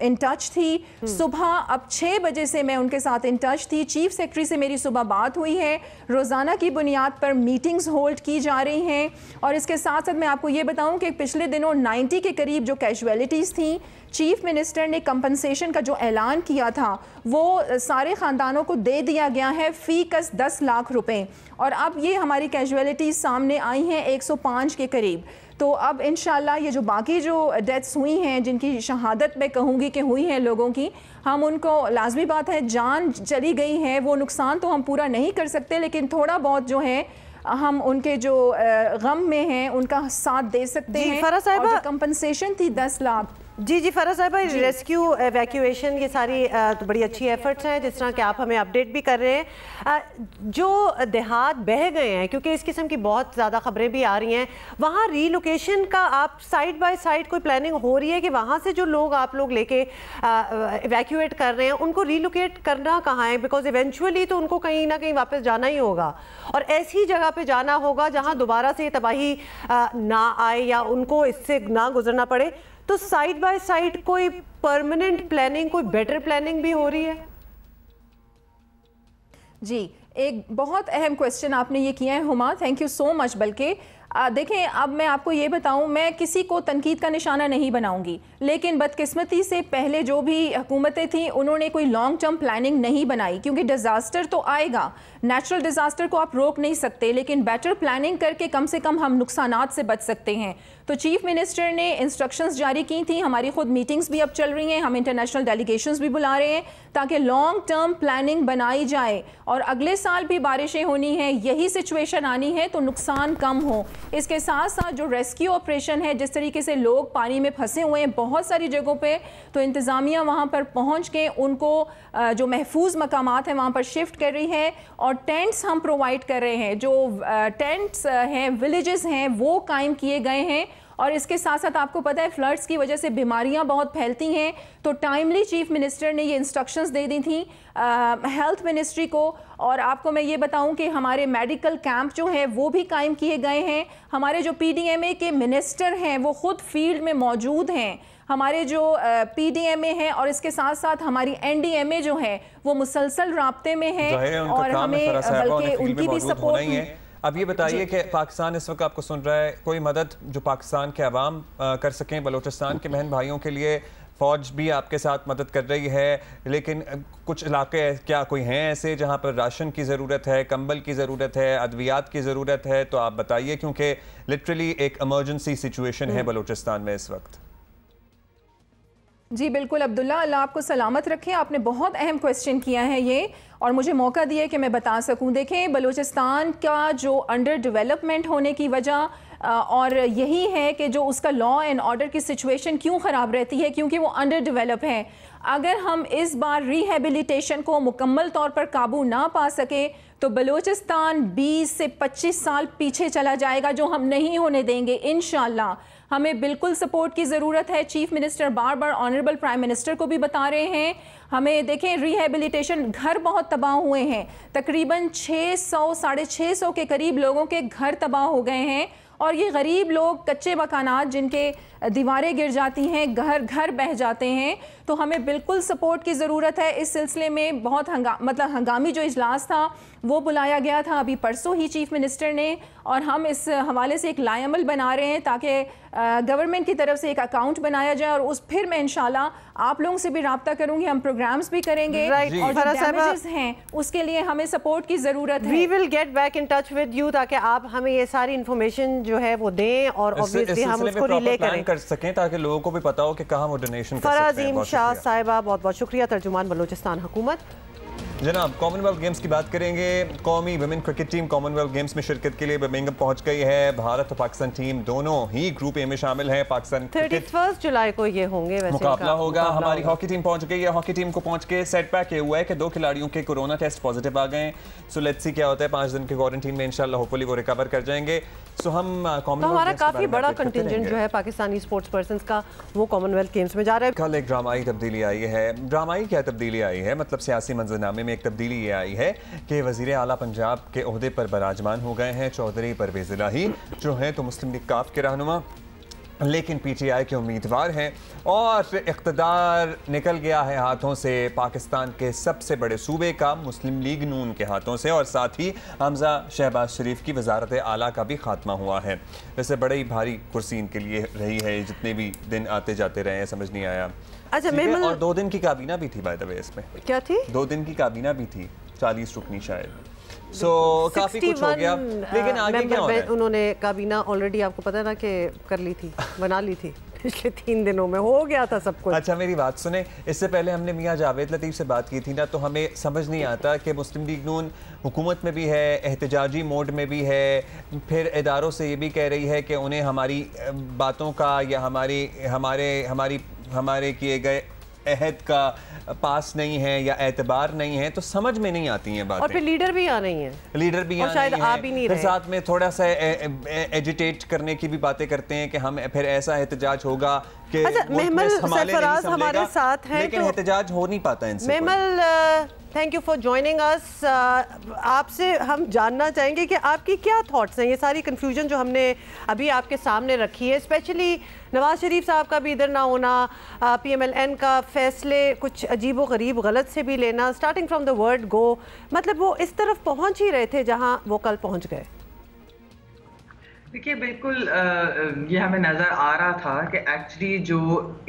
इन टच थी। सुबह अब 6 बजे से मैं उनके साथ इन टच थी। चीफ सेक्रेटरी से मेरी सुबह बात हुई है, रोज़ाना की बुनियाद पर मीटिंग्स होल्ड की जा रही हैं। और इसके साथ साथ मैं आपको ये बताऊं कि पिछले दिनों 90 के करीब जो कैजुअलिटीज़ थी, चीफ मिनिस्टर ने कंपनसेशन का जो ऐलान किया था वो सारे ख़ानदानों को दे दिया गया है, फ़ी कस 10 लाख रुपए। और अब ये हमारी कैजुअलिटीज़ सामने आई हैं 105 के करीब। तो अब इंशाल्लाह ये जो बाकी जो डेथ्स हुई हैं, जिनकी शहादत मैं कहूँगी कि हुई हैं लोगों की, हम उनको, लाजमी बात है जान चली गई है, वो नुकसान तो हम पूरा नहीं कर सकते, लेकिन थोड़ा बहुत जो है हम उनके जो गम में हैं उनका साथ दे सकते हैं। और जो कंपनसेशन थी 10 लाख। जी फ़राज साहिबा, रेस्क्यू एवैक्यूएशन ये सारी तो बड़ी अच्छी एफर्ट्स हैं, जिस तरह कि आप हमें अपडेट भी कर रहे हैं। जो देहात बह गए हैं, क्योंकि इस किस्म की बहुत ज़्यादा खबरें भी आ रही हैं, वहाँ रीलोकेशन का आप साइड बाय साइड कोई प्लानिंग हो रही है कि वहाँ से जो लोग आप लोग लेके एवैक्यूएट कर रहे हैं उनको रीलोकेट करना कहाँ है? बिकॉज इवेंचुअली तो उनको कहीं ना कहीं वापस जाना ही होगा और ऐसी जगह पे जाना होगा जहाँ दोबारा से तबाही ना आए या उनको इससे ना गुजरना पड़े। तो साइड बाय साइड कोई परमानेंट प्लानिंग, कोई बेटर प्लानिंग भी हो रही है? जी, एक बहुत अहम क्वेश्चन आपने ये किया है Huma, thank you so much. बल्कि देखें, अब मैं आपको ये बताऊं, मैं किसी को तनकीद का निशाना नहीं बनाऊंगी, लेकिन बदकिस्मती से पहले जो भी हुकूमतें थीं उन्होंने कोई लॉन्ग टर्म प्लानिंग नहीं बनाई, क्योंकि डिज़ास्टर तो आएगा, नेचुरल डिज़ास्टर को आप रोक नहीं सकते, लेकिन बेटर प्लानिंग करके कम से कम हम नुकसानात से बच सकते हैं। तो चीफ मिनिस्टर ने इंस्ट्रक्शंस जारी की थी, हमारी खुद मीटिंग्स भी अब चल रही हैं, हम इंटरनेशनल डेलीगेशंस भी बुला रहे हैं ताकि लॉन्ग टर्म प्लानिंग बनाई जाए और अगले साल भी बारिशें होनी है, यही सिचुएशन आनी है तो नुकसान कम हो। इसके साथ साथ जो रेस्क्यू ऑपरेशन है, जिस तरीके से लोग पानी में फंसे हुए हैं बहुत सारी जगहों पे, तो इंतज़ामिया वहाँ पर पहुँच के उनको जो महफूज मकामात हैं वहाँ पर शिफ्ट कर रही है और टेंट्स हम प्रोवाइड कर रहे हैं। जो टेंट्स हैं, विलेजेस हैं, वो कायम किए गए हैं। और इसके साथ साथ आपको पता है फ्लड्स की वजह से बीमारियां बहुत फैलती हैं, तो टाइमली चीफ मिनिस्टर ने ये इंस्ट्रक्शंस दे दी थी हेल्थ मिनिस्ट्री को। और आपको मैं ये बताऊं कि हमारे मेडिकल कैंप जो है वो भी कायम किए गए हैं। हमारे जो PDMA के मिनिस्टर हैं वो खुद फील्ड में मौजूद हैं, हमारे जो PDMA है और इसके साथ साथ हमारी NDMA जो है वो मुसलसल राब्ते में है और हमें बल्कि उनकी भी सपोर्ट। अब ये बताइए कि पाकिस्तान इस वक्त आपको सुन रहा है, कोई मदद जो पाकिस्तान के अवाम कर सकें, बलूचिस्तान के बहन भाइयों के लिए फ़ौज भी आपके साथ मदद कर रही है, लेकिन कुछ इलाके क्या कोई हैं ऐसे जहां पर राशन की ज़रूरत है, कंबल की ज़रूरत है, अद्वियात की ज़रूरत है? तो आप बताइए, क्योंकि लिटरली एक इमरजेंसी सिचुएशन है बलूचिस्तान में इस वक्त। जी बिल्कुल अब्दुल्ला, अल्लाह आपको सलामत रखे। आपने बहुत अहम क्वेश्चन किया है ये और मुझे मौका दिया कि मैं बता सकूं। देखें, बलूचिस्तान का जो अंडर डेवलपमेंट होने की वजह और यही है कि जो उसका लॉ एंड ऑर्डर की सिचुएशन क्यों ख़राब रहती है, क्योंकि वो अंडर डेवलप है। अगर हम इस बार रिहेबिलिटेशन को मुकम्मल तौर पर काबू ना पा सके तो बलूचिस्तान 20 से 25 साल पीछे चला जाएगा, जो हम नहीं होने देंगे इंशाअल्लाह। हमें बिल्कुल सपोर्ट की ज़रूरत है। चीफ मिनिस्टर बार बार ऑनरेबल प्राइम मिनिस्टर को भी बता रहे हैं। हमें देखें, रिहेबिलिटेशन, घर बहुत तबाह हुए हैं, तकरीबन 600 साढ़े 600 के करीब लोगों के घर तबाह हो गए हैं और ये गरीब लोग, कच्चे मकानात जिनके दीवारें गिर जाती हैं, घर बह जाते हैं, तो हमें बिल्कुल सपोर्ट की ज़रूरत है। इस सिलसिले में बहुत हंगामी जो इजलास था वो बुलाया गया था अभी परसों ही चीफ मिनिस्टर ने, और हम इस हवाले से एक लाएअमल बना रहे हैं ताकि गवर्नमेंट की तरफ से एक अकाउंट बनाया जाए और उस फिर मैं इंशाल्लाह आप लोगों से भी रब्ता करूंगी, हम प्रोग्राम्स भी करेंगे और जो डैमेजेस हैं उसके लिए हमें सपोर्ट की ज़रूरत है। We will get back in touch with you ताकि आप हमें ये सारी इंफॉर्मेशन जो है वो दें और ऑब्वियसली हम उसको रिले करें कर सकें ताकि लोगों को भी पता हो कि कहाँ वो डोनेशन कर सकते हैं। फराजीम शाह साहिबा, बहुत बहुत शुक्रिया, तर्जुमान बलूचिस्तान हुकूमत। जनाब, कॉमनवेल्थ गेम्स की बात करेंगे। कौमी women cricket team Commonwealth games में शिरकत के लिए बर्मिंघम पहुंच गई है। भारत और पाकिस्तान टीम दोनों ही ग्रुप ए में शामिल है। पाकिस्तान 31 जुलाई को ये होंगे वैसे मुकाबला होगा। हमारी हॉकी टीम पहुंच गई है। हॉकी टीम को पहुंच के सेटबैक ये हुआ है कि 2 खिलाड़ियों के कोरोना टेस्ट पॉजिटिव आ गए। सो लेट्स सी क्या होता है। 5 दिन के क्वारंटीन में इंशाल्लाह होपफुली वो रिकवर कर जाएंगे। सो हम तो हमारा काफी बड़ा कंटिंजेंट जो है पाकिस्तानी स्पोर्ट्स पर्संस का वो कॉमनवेल्थ गेम्स में जा रहा है। कल एक ड्रामाई तब्दीली आई है। ड्रामाई क्या तब्दीली आई है, मतलब सियासी मंजरनामे में एक तब्दीली ये आई है कि वज़ीर आला पंजाब के ओहदे पर बराजमान हो गए हैं चौधरी परवेज़ इलाही, जो हैं तो मुस्लिम लीग काफ के रहनुमा लेकिन पीटीआई के उम्मीदवार हैं। और इक़्तिदार निकल गया है हाथों से पाकिस्तान के सबसे बड़े सूबे का, मुस्लिम लीग नून के हाथों से। और साथ ही हमजा शहबाज शरीफ की वजारत आला का भी खात्मा हुआ है। वैसे बड़े ही भारी कुर्सी इनके लिए रही है, जितने भी दिन आते जाते रहे हैं, समझ नहीं आया। अच्छा, और 2 दिन की काबीना भी थी बाय द वे। इसमें क्या थी? 2 दिन की काबीना भी थी, 40 रुकनी शायद। काफी कुछ हो गया, लेकिन आगे क्या हो रहा है? उन्होंने काबीना ऑलरेडी आपको पता ना कि कर ली थी, बना ली थी पिछले 3 दिनों में, हो गया था सब कुछ। अच्छा, मेरी बात सुने। इससे पहले हमने मियां जावेद लतीफ़ से बात की थी ना, तो हमें समझ नहीं आता कि मुस्लिम लीग नून हुकूमत में भी है, एहतजाजी मोड में भी है, फिर इदारों से ये भी कह रही है कि उन्हें हमारी बातों का या हमारे किए गए अहद का पास नहीं है या एतबार नहीं है, तो समझ में नहीं आती हैं बातें। और फिर लीडर भी आ नहीं है, लीडर भी और शायद आ भी नहीं रहे। साथ में थोड़ा सा एजिटेट करने की भी बातें करते हैं कि हम फिर ऐसा एहतजाज होगा कि महमल सरफराज हमारे साथ हैं, लेकिन एहतजाज हो नहीं पाता इनसे। Mahmal, thank you for joining us. आपसे हम जानना चाहेंगे कि आपकी क्या थॉट्स हैं, ये सारी कंफ्यूजन जो हमने अभी आपके सामने रखी है, स्पेशली नवाज शरीफ साहब का भी इधर ना होना, PMLN का फैसले कुछ अजीबो गरीब गलत से भी लेना, starting from the word go, मतलब वो इस तरफ पहुंच ही रहे थे जहां वो कल पहुंच गए। देखिए, बिल्कुल ये हमें नज़र आ रहा था कि एक्चुअली जो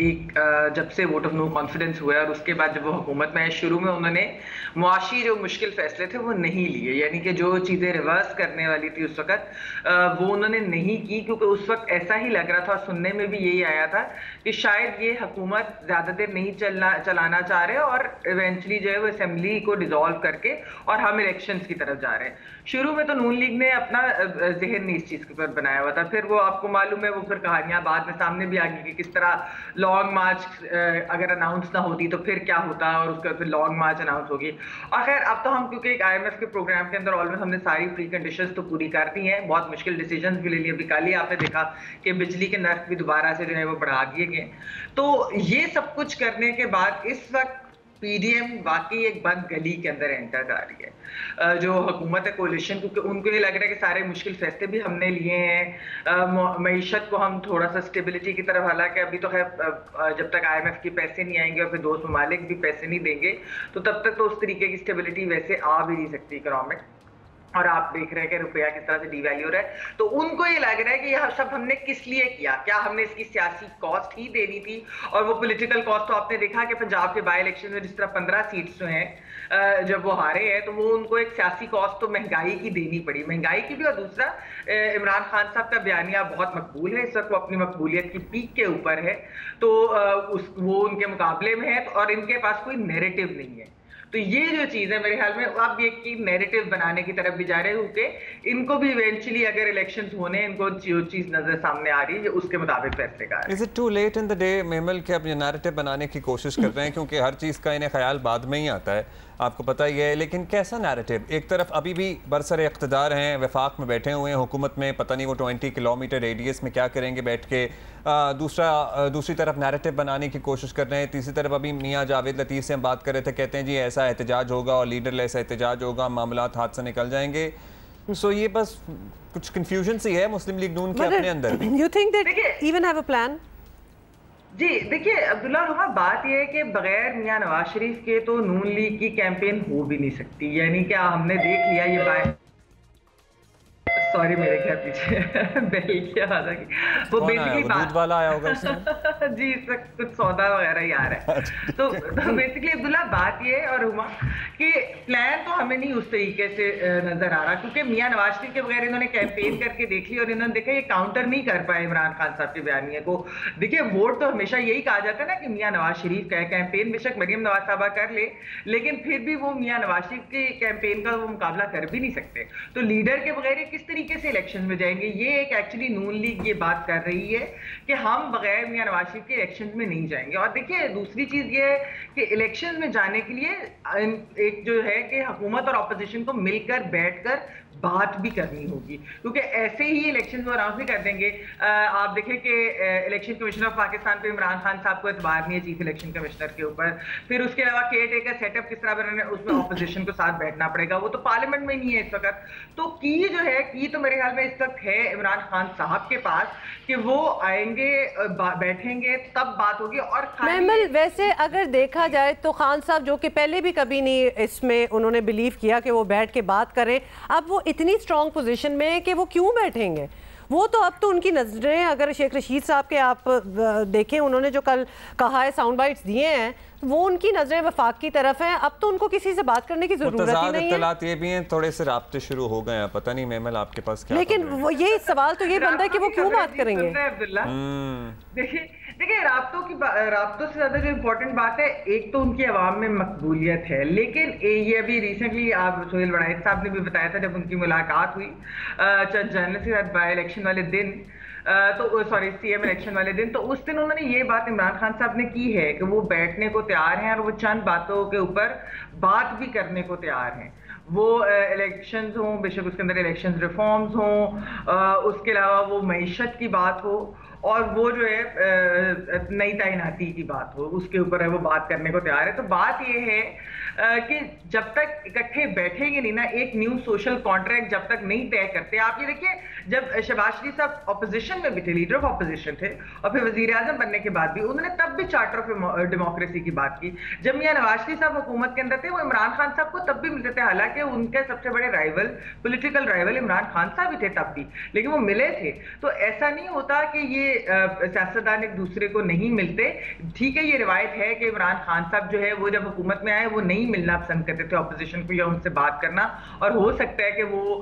एक जब से वोट ऑफ नो कॉन्फिडेंस हुआ और उसके बाद जब वो हुकूमत में आए, शुरू में उन्होंने मुआशी जो मुश्किल फैसले थे वो नहीं लिए, यानी कि जो चीज़ें रिवर्स करने वाली थी उस वक्त वो उन्होंने नहीं की, क्योंकि उस वक्त ऐसा ही लग रहा था, सुनने में भी यही आया था कि शायद ये हुकूमत ज़्यादा देर नहीं चलाना चाह रहे और इवेंचुअली जो है वो असेंबली को डिसॉल्व करके और हम इलेक्शंस की तरफ जा रहे हैं। शुरू में तो नून लीग ने अपना जहन इस चीज़ के ऊपर बनाया हुआ था, फिर वो आपको मालूम है वो फिर कहानियां बाद में सामने भी आ गई कि किस तरह लॉन्ग मार्च अगर अनाउंस ना होती तो फिर क्या होता, और उसका फिर लॉन्ग मार्च अनाउंस होगी। और खैर अब तो हम क्योंकि एक IMF के प्रोग्राम के अंदर ऑलमोस्ट हमने सारी प्री कंडीशंस तो पूरी कर दी हैं, बहुत मुश्किल डिसीजंस भी ले लिए। अभी कल ही आपने देखा कि बिजली के नर्ख भी दोबारा से जो है वो बढ़ा दिए गए। तो ये सब कुछ करने के बाद इस वक्त PDM वाकई एक बंद गली के अंदर एंटर कर रही है, जो हुकूमत है कोलिशन, क्योंकि उनको ये लग रहा है कि सारे मुश्किल फैसले भी हमने लिए हैं, मईशत को हम थोड़ा सा स्टेबिलिटी की तरफ, हालांकि अभी तो खैर जब तक IMF के पैसे नहीं आएंगे और फिर दोस्त ममालिक भी पैसे नहीं देंगे तो तब तक तो उस तरीके की स्टेबिलिटी वैसे आ भी नहीं सकती इकोनॉमिक। और आप देख रहे हैं कि रुपया किस तरह से डिवैल्यू हो रहा है, तो उनको ये लग रहा है कि यह सब हमने किस लिए किया, क्या हमने इसकी सियासी कॉस्ट ही देनी थी। और वो पॉलिटिकल कॉस्ट तो आपने देखा कि पंजाब के बाई इलेक्शन में जिस तरह 15 सीट्स जो हैं जब वो हारे हैं, तो वो उनको एक सियासी कॉस्ट तो महंगाई की देनी पड़ी, महंगाई की भी। और दूसरा, इमरान खान साहब का बयानिया बहुत मकबूल है, इस वक्त वो अपनी मकबूलियत की पीक के ऊपर है, तो वो उनके मुकाबले में है, और इनके पास कोई नैरेटिव नहीं है। तो ये जो चीज़ है मेरे ख्याल में अब ये की नैरेटिव बनाने की तरफ भी जा रहे हैं, क्योंकि इनको भी इवेंचुअली अगर इलेक्शंस होने, इनको जो चीज़ नजर सामने आ रही है उसके मुताबिक फैसले का। Is it too late in the day मेमल के अब ये नैरेटिव बनाने की कोशिश कर रहे हैं, क्योंकि हर चीज़ का इन्हें ख्याल बाद में ही आता है, आपको पता ही है। लेकिन कैसा नैरेटिव? एक तरफ अभी भी बरसरे इक़्तिदार हैं, वफाक में बैठे हुए हैं हुकूमत में, पता नहीं वो 20 किलोमीटर रेडियस में क्या करेंगे बैठ के। दूसरी तरफ नैरेटिव बनाने की कोशिश कर रहे हैं। तीसरी तरफ अभी मियां जावेद लतीफ़ से हम बात कर रहे थे, कहते हैं जी ऐसा एहतजाज होगा और लीडर लेस एहतजाज होगा, मामलात हाथ से निकल जाएंगे। सो ये बस कुछ कंफ्यूजन सी है मुस्लिम लीग नून के अपने अंदर। You think that even have a plan? जी देखिए अब्दुल्ला रुमा, बात यह है कि बगैर मियां नवाज शरीफ के तो नून लीग की कैंपेन हो भी नहीं सकती। यानी कि हमने देख लिया ये सॉरी मेरे घर पीछे बेल की आवाज आ गई, वो बेसिकली दूध वाला आया होगा उसमें जी कुछ सौदा वगैरह ही आ रहा है। तो बेसिकली अब्दुल्ला बात ये है और रुमा कि प्लान तो हमें नहीं उस तरीके से नजर आ रहा, क्योंकि मियां नवाज शरीफ के बगैर इन्होंने कैंपेन करके देख ली और इन्होंने देखा ये काउंटर नहीं कर पाए इमरान खान साहब के बयानिए को। देखिए वोट तो हमेशा यही कहा जाता है ना कि मियां नवाज शरीफ का है, कैंपेन बेशक मरियम नवाज साहबा कर ले, लेकिन फिर भी वो मियां नवाज शरीफ के कैंपेन का वो मुकाबला कर भी नहीं सकते। तो लीडर के बगैर किस तरीके से इलेक्शन में जाएंगे, ये एक एक्चुअली नून लीग ये बात कर रही है कि हम बगैर मियां नवाज शरीफ के इलेक्शन में नहीं जाएंगे। और देखिए दूसरी चीज ये है कि इलेक्शन में जाने के लिए एक जो है कि हुकूमत और ऑपोजिशन को मिलकर बैठकर बात भी करनी होगी, क्योंकि ऐसे ही इलेक्शन को अनाउंस नहीं कर देंगे। आप देखें कि इलेक्शन कमिश्नर ऑफ पाकिस्तान पे इमरान खान साहब को एतबार नहीं है चीफ इलेक्शन कमिश्नर के ऊपर, फिर उसके अलावा केयर टेकर सेटअप किस तरह बनाना, उसमें ऑपोजिशन को साथ बैठना पड़ेगा, वो तो पार्लियामेंट में नहीं है इस वक्त। तो की जो है की तो मेरे ख्याल में इस वक्त है इमरान खान साहब के पास कि वो आएंगे बैठेंगे तब बात होगी। और वैसे अगर देखा जाए तो खान साहब जो कि पहले भी कभी नहीं इसमें उन्होंने बिलीव किया कि वो बैठ के बात करें, अब वो इतनी स्ट्रॉन्ग पोजीशन में है कि वो क्यों बैठेंगे। वो तो अब तो उनकी नजरें अगर शेख रशीद साहब के आप देखें, उन्होंने जो कल कहा है साउंड बाइट्स दिए हैं, वो उनकी नजरें वफाक की तरफ हैं। अब तो उनको किसी से बात करने की जरूरत ही नहीं है। ये भी हैं, थोड़े से राब्ते शुरू हो गए हैं, पता नहीं मेमल आपके पास क्या, लेकिन वो ये सवाल तो ये बनता है कि वो क्यों बात करेंगे। देखिए राब्तों से ज्यादा जो इम्पोर्टेंट बात है, एक तो उनकी आवाम में मकबूलियत है, लेकिन ये अभी रिसेंटली आप सोहेल वड़ाइद साहब ने भी बताया था जब उनकी मुलाकात हुई जर्नलिस्ट के साथ बाय इलेक्शन वाले दिन, तो सॉरी सीएम इलेक्शन वाले दिन, तो उस दिन उन्होंने ये बात इमरान खान साहब ने की है कि वो बैठने को तैयार हैं और वो चंद बातों के ऊपर बात भी करने को तैयार हैं। वो इलेक्शंस हों, बेशक उसके अंदर इलेक्शन रिफॉर्म्स हों, उसके अलावा वो मईशत की बात हो और वो जो है नई तैनाती की बात हो, उसके ऊपर है वो बात करने को तैयार है। तो बात ये है कि जब तक इकट्ठे बैठेंगे नहीं ना, एक न्यू सोशल कॉन्ट्रैक्ट जब तक नहीं तय करते। आप ये देखिए जब शहबाज शरीफ साहब ऑपोजिशन में भी थे, लीडर ऑफ ऑपोजिशन थे, और फिर वजीर आजम बनने के बाद भी उन्होंने तब भी चार्टर ऑफ डेमोक्रेसी की बात की। जब मियां नवाज शरीफ साहब हुकूमत के अंदर थे, वो इमरान खान साहब को तब भी मिलते थे, हालांकि उनके सबसे बड़े rival, political rival Imran Khan साहब ही थे तब भी, लेकिन वो मिले थे। तो ऐसा नहीं होता कि ये सियासतदान एक दूसरे को नहीं मिलते। ठीक है, ये रिवायत है कि इमरान खान साहब जो है वो जब हुकूमत में आए वो नहीं मिलना पसंद करते थे ऑपोजिशन को या उनसे बात करना, और हो सकता है कि वो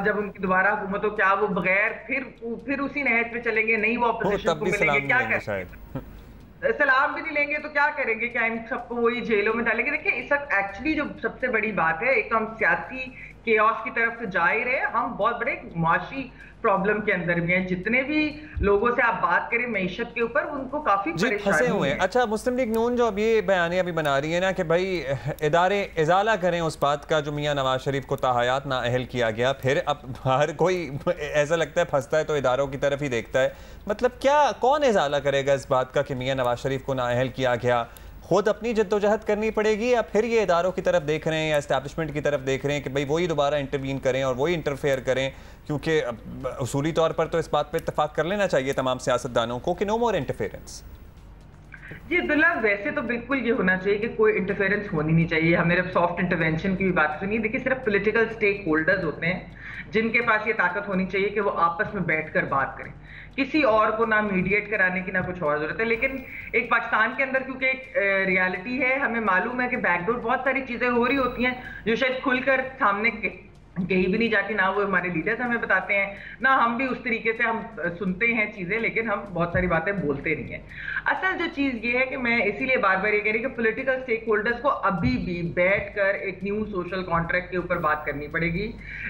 जब उनकी दोबारा हुकूमत हो क्या वो बगैर फिर उसी नहज पे चलेंगे, नहीं वो ऑपोजिशन को मिलेंगे, क्या करेंगे, सलाम भी नहीं लेंगे तो क्या करेंगे, क्या इन सबको वही जेलों में डालेंगे। देखिए इस वक्त एक्चुअली जो सबसे बड़ी बात है, एक तो हम सियासी केओस की तरफ से जा ही रहे हैं, हम बहुत बड़े मुआशी प्रॉब्लम के अंदर भी हैं। जितने भी लोगों से आप बात करें मईशत के ऊपर, उनको काफी फंसे हुए हैं। अच्छा, मुस्लिम लीग नून जो अब ये बयान अभी बना रही है ना कि भाई इदारे इजाला करें उस बात का जो मियां नवाज शरीफ को ताहयात नाअहल किया गया, फिर अब हर कोई ऐसा लगता है फंसता है तो इदारों की तरफ ही देखता है। मतलब क्या, कौन इजाला करेगा इस बात का कि मियां नवाज शरीफ को नाअहल किया गया? खुद अपनी जद्दोजहद करनी पड़ेगी या फिर ये इदारों की तरफ देख रहे हैं या एस्टैब्लिशमेंट की तरफ देख रहे हैं कि भाई वही दोबारा इंटरवीन करें और वही इंटरफेयर करें? क्योंकि उसूली तौर पर तो इस बात पे इत्तेफाक कर लेना चाहिए तमाम सियासतदानों को कि नो मोर इंटरफेरेंस। जी अब्दुल्ला, वैसे तो बिल्कुल ये होना चाहिए कि कोई इंटरफेरेंस होनी नहीं चाहिए। हमने जब सॉफ्ट इंटरवेंशन की भी बात सुनी, देखिए सिर्फ पॉलिटिकल स्टेक होल्डर्स होते हैं जिनके पास ये ताकत होनी चाहिए कि वो आपस में बैठकर बात करें, किसी और को ना मीडिएट कराने की ना कुछ और जरूरत है। लेकिन एक पाकिस्तान के अंदर क्योंकि एक रियलिटी है, हमें मालूम है कि बैकडोर बहुत सारी चीजें हो रही होती हैं जो शायद खुलकर सामने कहीं भी नहीं जाती, ना वो हमारे लीडर्स हमें बताते हैं, ना हम भी उस तरीके से हम सुनते हैं चीजें, लेकिन हम बहुत सारी बातें बोलते नहीं हैं। असल जो चीज ये है कि मैं इसीलिए बार बार ये कह रही कि पॉलिटिकल स्टेक होल्डर्स को अभी भी बैठकर एक न्यू सोशल कॉन्ट्रैक्ट के ऊपर बात करनी पड़ेगी,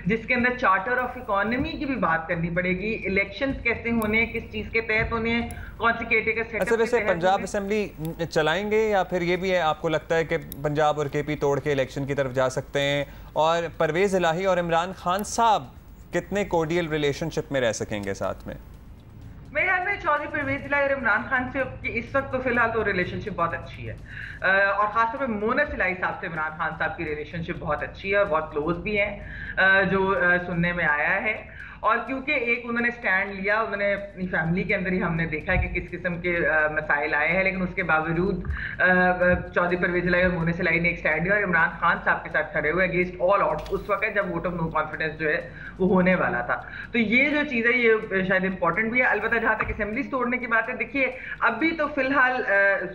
जिसके अंदर चार्टर ऑफ इकोनॉमी की भी बात करनी पड़ेगी, इलेक्शंस कैसे होने, किस चीज के तहत होने, कौन सी कैटेगरी सेटअप के तहत। पंजाब असेंबली चलाएंगे या फिर ये भी है आपको लगता है कि पंजाब और केपी तोड़ के इलेक्शन की तरफ जा सकते हैं? और परवेज इलाही और इमरान खान साहब कितने कोर्डियल रिलेशनशिप में रह सकेंगे साथ में? मेरे ख्याल में चौधरी परवेज इलाही और इमरान खान से इस वक्त तो फिलहाल तो रिलेशनशिप बहुत अच्छी है, और खासतौर पे मोनस इलाही साहब से इमरान खान साहब की रिलेशनशिप बहुत अच्छी है और बहुत क्लोज भी है, जो सुनने में आया है। और क्योंकि एक उन्होंने स्टैंड लिया, उन्होंने अपनी फैमिली के अंदर ही हमने देखा कि किस किस्म के मसाइल आए हैं, लेकिन उसके बावजूद चौधरी परवेज इलाही और मोनिस इलाही ने एक स्टैंड लिया और इमरान खान साहब के साथ खड़े हुए अगेंस्ट ऑल ऑड्स उस वक्त जब वोट ऑफ नो कॉन्फिडेंस जो है वो होने वाला था। तो ये जो चीज़ है ये शायद इंपॉर्टेंट भी है। अलबत्ता जहाँ तक असेंबलीज तोड़ने की बात है, देखिए अभी तो फिलहाल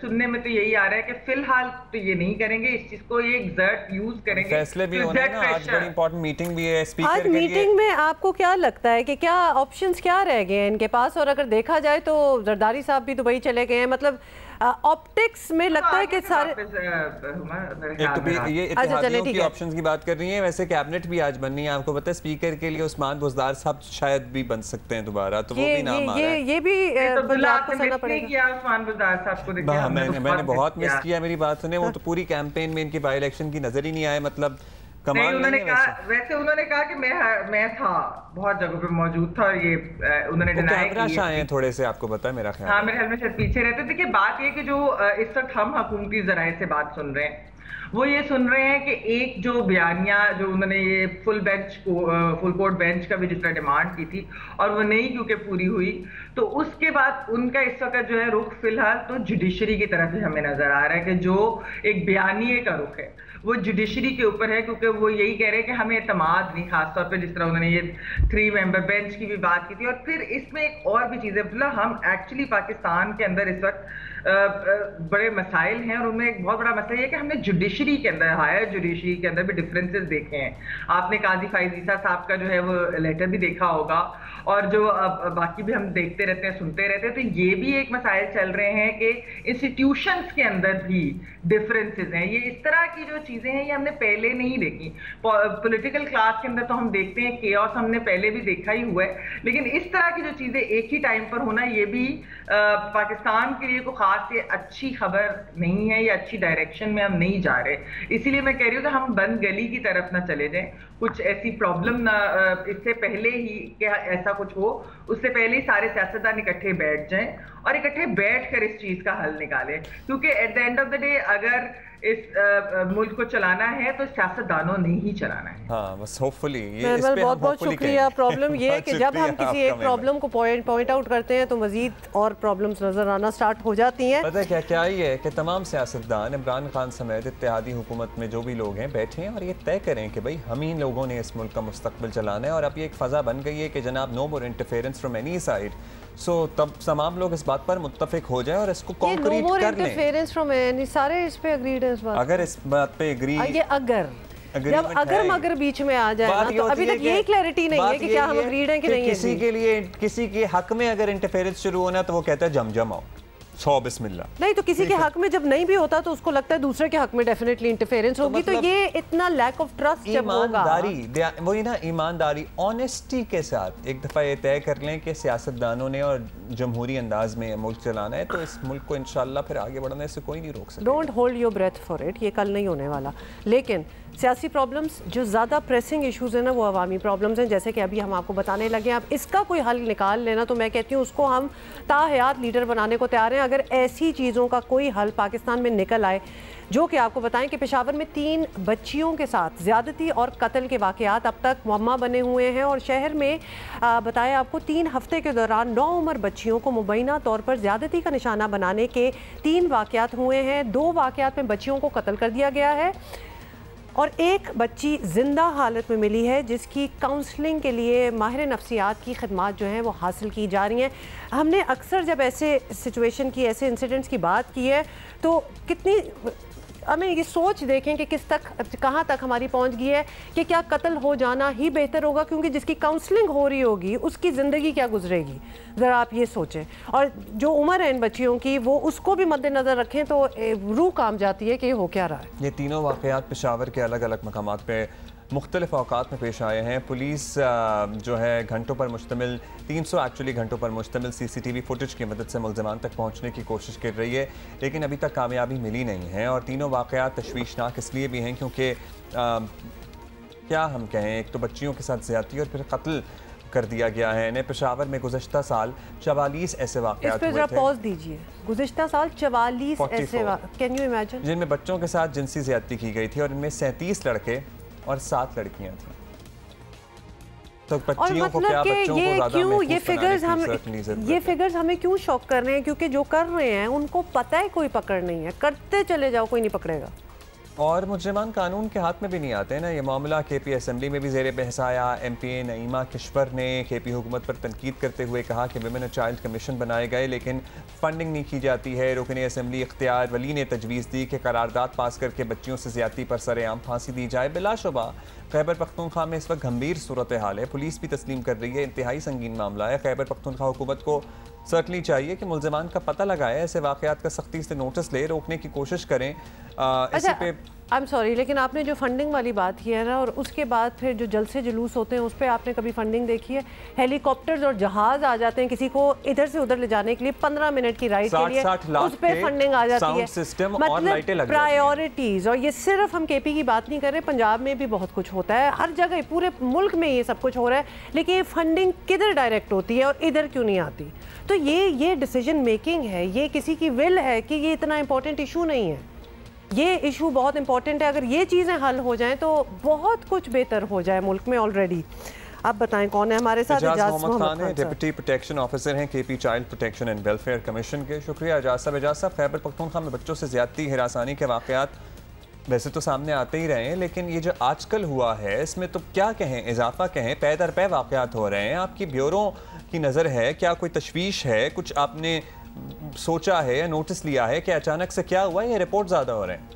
सुनने में तो यही आ रहा है कि फिलहाल तो ये नहीं करेंगे, इस चीज को ये एग्जर्ट यूज करेंगे। फैसले भी होने हैं ना, आज बड़ी इंपॉर्टेंट मीटिंग भी है स्पीकर आज के लिए। मीटिंग में आपको क्या लगता है कि क्या ऑप्शंस क्या रह गए हैं इनके पास? और अगर देखा जाए तो जरदारी साहब भी दुबई चले गए हैं, मतलब ऑप्टिक्स में लगता है कि सारे एक तो ये इत्तेहादियों की ऑप्शंस की बात कर रही हैं, वैसे कैबिनेट भी आज बननी है। आपको पता है स्पीकर के लिए उस्मान बुज़दार साहब शायद भी बन सकते हैं दोबारा, तो वो भी नाम आ रहा है। ये भी आपको सुनना पड़ेगा। उस्मान बुज़दार साहब को देखिए मैंने बहुत मिस किया, मेरी बात सुने, वो तो पूरी कैंपेन में इनकी बाई इलेक्शन की नजर ही नहीं आए, मतलब नहीं, उन्होंने कहा कि मैं था, बहुत जगहों पे मौजूद था, ये उन्होंने डिनाई किया है थोड़े से, आपको पता है मेरा ख्याल। हाँ, मेरे ख्याल में शायद पीछे रहते। देखिए बात ये कि जो इस वक्त हम हुकूमती ज़राए से बात सुन रहे हैं वो ये सुन रहे हैं कि एक जो बयानिया जो उन्होंने ये फुल कोर्ट बेंच का भी जिस तरह डिमांड की थी और वो नहीं क्योंकि पूरी हुई, तो उसके बाद उनका इस वक्त जो है रुख फिलहाल तो जुडिशरी की तरफ ही हमें नजर आ रहा है कि जो एक बयानिए का रुख है वो जुडिशरी के ऊपर है, क्योंकि वो यही कह रहे हैं कि हमें एतमाद नहीं, खासतौर पे जिस तरह उन्होंने ये 3 मेंबर बेंच की भी बात की थी। और फिर इसमें एक और भी चीज़ है, मतलब हम एक्चुअली पाकिस्तान के अंदर इस वक्त बड़े मसाइल हैं और उनमें एक बहुत बड़ा मसला ये है कि हमने जुडिशरी के अंदर, हायर जुडिशरी के अंदर भी डिफरेंसेस देखे हैं। आपने काजी फाइज ईसा साहब का जो है वो लेटर भी देखा होगा और जो बाकी भी हम देखते रहते हैं, सुनते रहते हैं, तो ये भी एक मसाइल चल रहे हैं कि इंस्टीट्यूशंस के अंदर भी डिफरेंसेस हैं। ये इस तरह की जो चीज़ें हैं ये हमने पहले नहीं देखी। पॉलिटिकल क्लास के अंदर तो हम देखते हैं केओस हमने पहले भी देखा ही हुआ है, लेकिन इस तरह की जो चीज़ें एक ही टाइम पर होना ये भी पाकिस्तान के लिए कोई खास ये अच्छी खबर नहीं है, या अच्छी डायरेक्शन में हम नहीं जा रहे। इसीलिए मैं कह रही हूँ कि हम बंद गली की तरफ ना चले जाएं, कुछ ऐसी प्रॉब्लम ना इससे पहले ही कि ऐसा कुछ हो, उससे पहले ही सारे सियासतदान इकट्ठे बैठ जाएं और इकट्ठे बैठकर इस चीज का हल निकालें, क्योंकि at the end of the day अगर इस मुल्क को चलाना है तो सियासतदानों ने ही चलाना है। हाँ, बस होपफुली ये इस पे बहुत बहुत शुक्रिया। प्रॉब्लम ये है कि जब हम किसी एक प्रॉब्लम को पॉइंट आउट करते हैं तो मजीद और प्रॉब्लम्स नजर आना स्टार्ट हो जाती हैं। पता है क्या ही है कि तमाम सियासतदान इमरान खान समेत इत्तेहादी हुकूमत में जो भी लोग हैं बैठे हैं और ये तय करें कि भाई हम ही लोगों ने इस मुल्क का मुस्तकबिल चलाना है। और अब ये एक फ़ज़ा बन गई है कि जनाब no more interference from any side, so तब तमाम लोग इस बात पर मुत्तफिक हो जाएं और इसको कॉन्क्रीट कर लें। इंटरफेरेंस फ्रॉम एनी, सारे इस पे एग्रीड है इस बात। अगर इस बात पे एग्री, ये जब अगर मगर बीच में आ जाए ना, तो अभी तक यही क्लैरिटी नहीं है कि क्या हम एग्रीड हैं कि नहीं। किसी के लिए किसी के हक में अगर इंटरफेरेंस शुरू होना तो वो कहता है जम आओ 100 बिस्मिल्लाह। नहीं तो किसी के हक में जब नहीं भी होता तो उसको लगता है दूसरे के हक में डेफिनेटली इंटरफेरेंस होगी। तो ये इतना लैक ऑफ ट्रस्ट जब होगा, वही ना, ईमानदारी, ऑनेस्टी के साथ एक दफ़ा ये तय कर लें कि सियासतदानों ने और जमहूरी अंदाज में मुल्क चलाना है, तो इस मुल्क को इंशाल्लाह फिर आगे बढ़ने से कोई नहीं रोक सकता। Don't hold your breath for it, ये कल नहीं होने वाला। लेकिन सियासी प्रॉब्लम्स जो ज़्यादा प्रेसिंग इशूज़ हैं ना वो अवामी प्रॉब्लम्स हैं, जैसे कि अभी हम आपको बताने लगे हैं। अब इसका कोई हल निकाल लेना तो मैं कहती हूँ उसको हम ताहयात लीडर बनाने को तैयार हैं। अगर ऐसी चीज़ों का कोई हल पाकिस्तान में निकल आए, जो कि आपको बताएं कि पेशावर में 3 बच्चियों के साथ ज़्यादती और कत्ल के वाक़यात अब तक मुअम्मा बने हुए हैं और शहर में बताया आपको 3 हफ्ते के दौरान 9 उम्र बच्चियों को मुबैना तौर पर ज़्यादती का निशाना बनाने के 3 वाक़यात हुए हैं। 2 वाक़यात में बच्चियों को कत्ल कर दिया गया है और एक बच्ची जिंदा हालत में मिली है जिसकी काउंसलिंग के लिए माहिर नफ्सियात की खिदमात जो हैं वो हासिल की जा रही हैं। हमने अक्सर जब ऐसे सिचुएशन की, ऐसे इंसिडेंट्स की बात की है तो कितनी हमें ये सोच देखें कि किस तक, कहाँ तक हमारी पहुँच गई है कि क्या कत्ल हो जाना ही बेहतर होगा, क्योंकि जिसकी काउंसलिंग हो रही होगी उसकी ज़िंदगी क्या गुजरेगी, ज़रा आप ये सोचें। और जो उम्र है इन बच्चियों की वो उसको भी मद्देनज़र रखें तो रूह काम जाती है कि हो क्या रहा है। ये तीनों वाक़यात पेशावर के अलग अलग मकामात पे मुख्तलिफ औकात में पेश आए हैं। पुलिस जो है घंटों पर मुश्तमिल 300 एक्चुअली घंटों पर मुश्तमिल CCTV फुटेज की मदद से मुल्ज़मान तक पहुंचने की कोशिश कर रही है, लेकिन अभी तक कामयाबी मिली नहीं है। और तीनों वाक़यात तशवीशनाक इसलिए भी हैं क्योंकि क्या हम कहें, एक तो बच्चियों के साथ ज़्यादती और फिर कत्ल कर दिया गया है इन्हें। पेशावर में गुज़श्ता साल 44 ऐसे वाक़यात हुए थे। पॉज दीजिए, गुज़श्ता साल 44 ऐसे, कैन यू इमेजिन, जिनमें बच्चों के साथ जिनसी ज़्यादती की गई थी और इनमें 37 लड़के और 7 लड़कियां थीं। तो और बच्चियों को मतलब क्या, कि बच्चों को ये ज़्यादा क्यों महफूज ये फिगर्स बनाने हम की certainly ये फिगर्स हमें क्यों शॉक कर रहे हैं? क्योंकि जो कर रहे हैं उनको पता है कोई पकड़ नहीं है, करते चले जाओ, कोई नहीं पकड़ेगा। और मुजरिमान कानून के हाथ में भी नहीं आते ना। ये मामला KP असेंबली में भी ज़ेर बहस आया। MPA नईमा किश्वर ने KP हुकूमत पर तनकीद करते हुए कहा कि विमेन और चाइल्ड कमीशन बनाए गए लेकिन फंडिंग नहीं की जाती है। रुकन असेंबली इख्तियार वली ने तजवीज़ दी कि करारदाद पास करके बच्चियों से ज़्यादती पर सरेआम फांसी दी जाए। बिलाशुबा खैबर पख्तूनख्वा में इस वक्त गंभीर सूरत हाल है, पुलिस भी तस्लीम कर रही है, इंतहाई संगीन मामला है। खैबर पख्तूनख्वा हुकूमत को सर्टनली चाहिए कि मुलजमान का पता लगाए, ऐसे वाक़यात का सख्ती से नोटिस ले, रोकने की कोशिश करें। इसी पे आई एम सॉरी, लेकिन आपने जो फंडिंग वाली बात की है ना, और उसके बाद फिर जो जलसे जुलूस होते हैं उस पर आपने कभी फंडिंग देखी है? हेलीकॉप्टर्स और जहाज आ जाते हैं किसी को इधर से उधर ले जाने के लिए 15 मिनट की राइड के लिए, उस पर फंडिंग आ जाती है। सिस्टम और मतलब लाइटें लग जाती हैं। प्रायोरिटीज, और ये सिर्फ हम KP की बात नहीं कर रहे, पंजाब में भी बहुत कुछ होता है, हर जगह पूरे मुल्क में ये सब कुछ हो रहा है, लेकिन ये फंडिंग किधर डायरेक्ट होती है और इधर क्यों नहीं आती? तो ये डिसीजन मेकिंग है, ये किसी की विल है कि ये इतना इंपॉर्टेंट इशू नहीं है। ये इशू बहुत इंपॉर्टेंट है, अगर ये चीज़ें हल हो जाएं तो बहुत कुछ बेहतर हो जाए मुल्क में ऑलरेडी। आप बताएं कौन है हमारे साथ? एजाज मोहम्मद खान है, डिप्टी प्रोटेक्शन ऑफिसर हैं KP child protection and welfare commission के। शुक्रिया एजाज साहब। एजाज साहब, खैबर पख्तूनख्वा में बच्चों से ज्यादती हिरासानी के वाक़यात वैसे तो सामने आते ही रहे हैं, लेकिन ये जो आजकल हुआ है इसमें तो क्या कहें, इजाफा कहें, पै दर पै वाक़यात हो रहे हैं। आपकी ब्यूरो की नज़र है, क्या कोई तशवीश है, कुछ आपने सोचा है या नोटिस लिया है कि अचानक से क्या हुआ, ये रिपोर्ट ज़्यादा हो रहे हैं?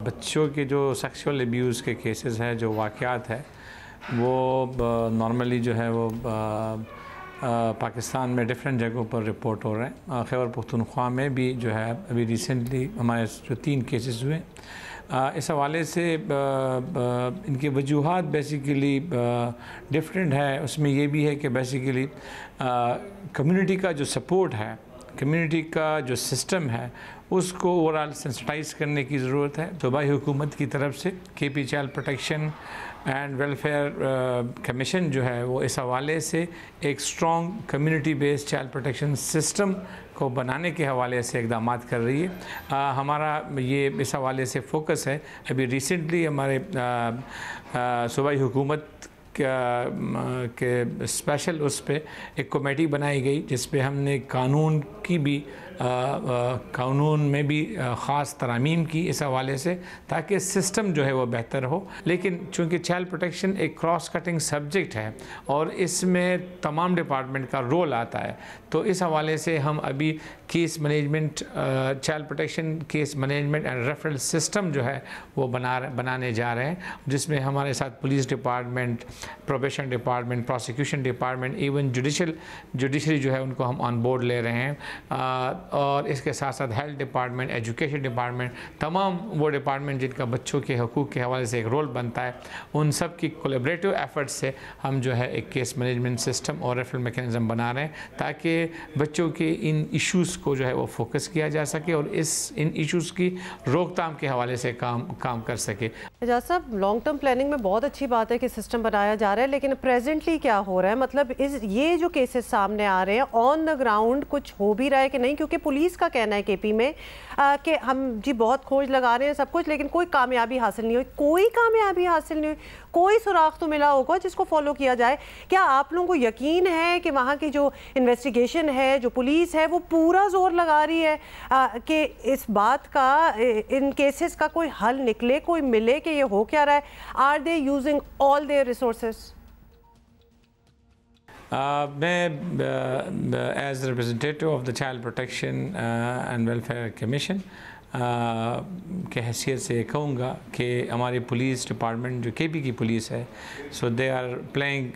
बच्चों के जो सेक्सुअल अब्यूज़ के केसेस हैं, जो वाक़यात है, वो नॉर्मली जो है वो पाकिस्तान में डिफरेंट जगहों पर रिपोर्ट हो रहे हैं। खैबर पख्तूनख्वा में भी जो है अभी रिसेंटली हमारे जो 3 केसेस हुए, इस हवाले से इनके वजूहात बेसिकली डिफरेंट है। उसमें ये भी है कि बेसिकली कम्युनिटी का जो सपोर्ट है, कम्युनिटी का जो सिस्टम है, उसको ओवरऑल सेंसिटाइज करने की ज़रूरत है। सूबाई हुकूमत की तरफ से KP child protection and welfare commission जो है वो इस हवाले से एक strong community based child protection system को बनाने के हवाले से इक़दाम कर रही है। हमारा ये इस हवाले से फोकस है। अभी रिसेंटली हमारे सूबाई हुकूमत के स्पेशल उस पे एक कमेटी बनाई गई जिस पे हमने कानून की भी कानून में भी ख़ास तरामीम की इस हवाले से, ताकि सिस्टम जो है वो बेहतर हो। लेकिन चूँकि चाइल्ड प्रोटेक्शन एक क्रॉस कटिंग सब्जेक्ट है और इसमें तमाम डिपार्टमेंट का रोल आता है, तो इस हवाले से हम अभी case management, child protection case management and referral system जो है वो बनाने जा रहे हैं, जिसमें हमारे साथ police department, probation department, prosecution department, even judiciary जो है उनको हम ऑन बोर्ड ले रहे हैं। और इसके साथ साथ हेल्थ डिपार्टमेंट, एजुकेशन डिपार्टमेंट, तमाम वो डिपार्टमेंट जिनका बच्चों के हकूक़ के हवाले से एक रोल बनता है, उन सब की कोलैबोरेटिव एफर्ट्स से हम जो है एक केस मैनेजमेंट सिस्टम और रेफरल मैकेनिज़्म बना रहे हैं, ताकि बच्चों के इन इश्यूज़ को जो है वो फोकस किया जा सके और इन इश्यूज़ की रोकथाम के हवाले से काम कर सके। एजाज साहब, लॉन्ग टर्म प्लानिंग में बहुत अच्छी बात है कि सिस्टम बनाया जा रहा है, लेकिन प्रेजेंटली क्या हो रहा है? मतलब ये जो केसेस सामने आ रहे हैं, ऑन द ग्राउंड कुछ हो भी रहा है कि नहीं? क्योंकि पुलिस का कहना है KP में कि हम जी बहुत खोज लगा रहे हैं सब कुछ, लेकिन कोई कामयाबी हासिल नहीं हुई। कोई कामयाबी हासिल नहीं हुई, कोई सुराग तो मिला होगा जिसको फॉलो किया जाए। क्या आप लोगों को यकीन है कि वहाँ की जो इन्वेस्टिगेशन है, जो पुलिस है, वो पूरा जोर लगा रही है कि इस बात का, इन केसेस का कोई हल निकले, कोई मिले कि ये हो क्या रहा है? Are they using all their resources? मैं as representative of the child protection and welfare commission के हैसियत से कहूँगा कि हमारी पुलिस डिपार्टमेंट जो KP की पुलिस है, so they are playing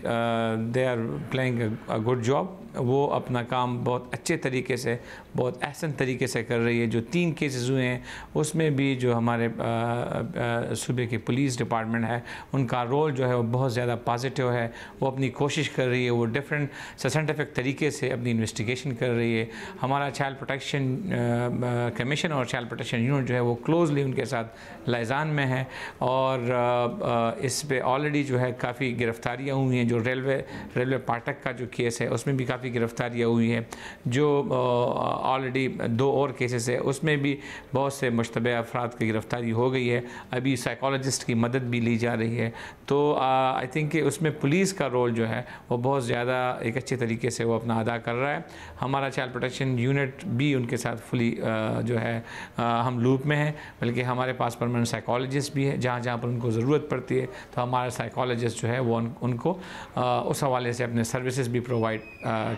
a good job. वो अपना काम बहुत अच्छे तरीके से, बहुत अहसन तरीके से कर रही है। जो 3 केसेस हुए हैं उसमें भी जो हमारे सूबे की पुलिस डिपार्टमेंट है, उनका रोल जो है वो बहुत ज़्यादा पॉजिटिव है। वो अपनी कोशिश कर रही है, वो डिफरेंट साइंटिफिक तरीके से अपनी इन्वेस्टिगेशन कर रही है। हमारा चाइल्ड प्रोटेक्शन कमीशन और चाइल्ड प्रोटेक्शन यूनिट जो है वो क्लोजली उनके साथ लाइजान में है और इस पे ऑलरेडी जो है काफ़ी गिरफ्तारियाँ हुई हैं। जो रेलवे पाठक का जो केस है उसमें भी काफ़ी गिरफ्तारियाँ हुई हैं। जो ऑलरेडी 2 और केसेस है उसमें भी बहुत से मुश्तबे अफराद की गिरफ्तारी हो गई है। अभी साइकोलॉजिस्ट की मदद भी ली जा रही है। तो आई थिंक कि उसमें पुलिस का रोल जो है वो बहुत ज़्यादा एक अच्छे तरीके से वो अपना अदा कर रहा है। हमारा चाइल्ड प्रोटेक्शन यूनिट भी उनके साथ फुली जो है हम लूप में हैं, बल्कि हमारे पास परमानेंट साइकोलॉजिस्ट भी है। जहाँ जहाँ पर उनको ज़रूरत पड़ती है तो हमारा साइकोलॉजिस्ट जो है वो उनको उस हवाले से अपने सर्विसेज भी प्रोवाइड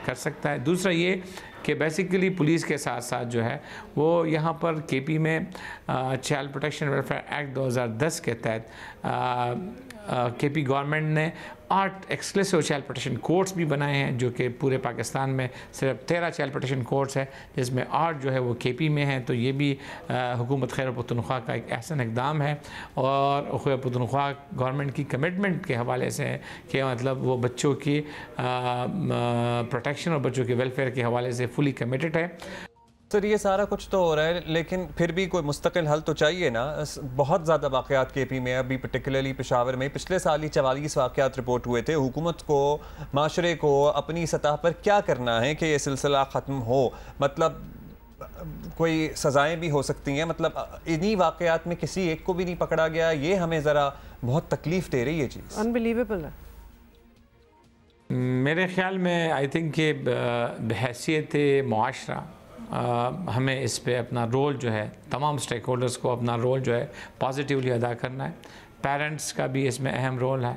कर सकता है। दूसरा ये कि बेसिकली पुलिस के साथ साथ जो है वो यहाँ पर केपी में चाइल्ड प्रोटेक्शन वेलफेयर एक्ट 2010 के तहत केपी गवर्नमेंट ने 8 एक्सक्लूसिव चाइल्ड प्रोटेक्शन कोर्ट्स भी बनाए हैं, जो कि पूरे पाकिस्तान में सिर्फ 13 चाइल्ड प्रोटेक्शन कोर्ट्स है, जिसमें 8 जो है वो केपी में हैं। तो ये भी हुकूमत खैबर पख्तूनख्वा का एक अहसन इक़दाम है और खैबर पख्तूनख्वा गवर्नमेंट की कमिटमेंट के हवाले से है कि मतलब वो बच्चों की प्रोटेक्शन और बच्चों के वेलफेयर के हवाले से फुली कमिटेड है। सर ये सारा कुछ तो हो रहा है, लेकिन फिर भी कोई मुस्तकिल हल तो चाहिए ना। बहुत ज़्यादा वाक़यात केपी में, अभी पर्टिकुलरली पेशावर में पिछले साल ही 44 वाक़यात रिपोर्ट हुए थे। हुकूमत को, माशरे को अपनी सतह पर क्या करना है कि ये सिलसिला ख़त्म हो? मतलब कोई सज़ाएं भी हो सकती हैं, मतलब इन्हीं वाक़यात में किसी एक को भी नहीं पकड़ा गया, ये हमें ज़रा बहुत तकलीफ़ दे रही है चीज़। अनबिलीवेबल है। मेरे ख़्याल में आई थिंक कि बहैसियत मुआशरा हमें इस पे अपना रोल जो है, तमाम स्टेक होल्डर्स को अपना रोल जो है पॉजिटिवली अदा करना है। पेरेंट्स का भी इसमें अहम रोल है।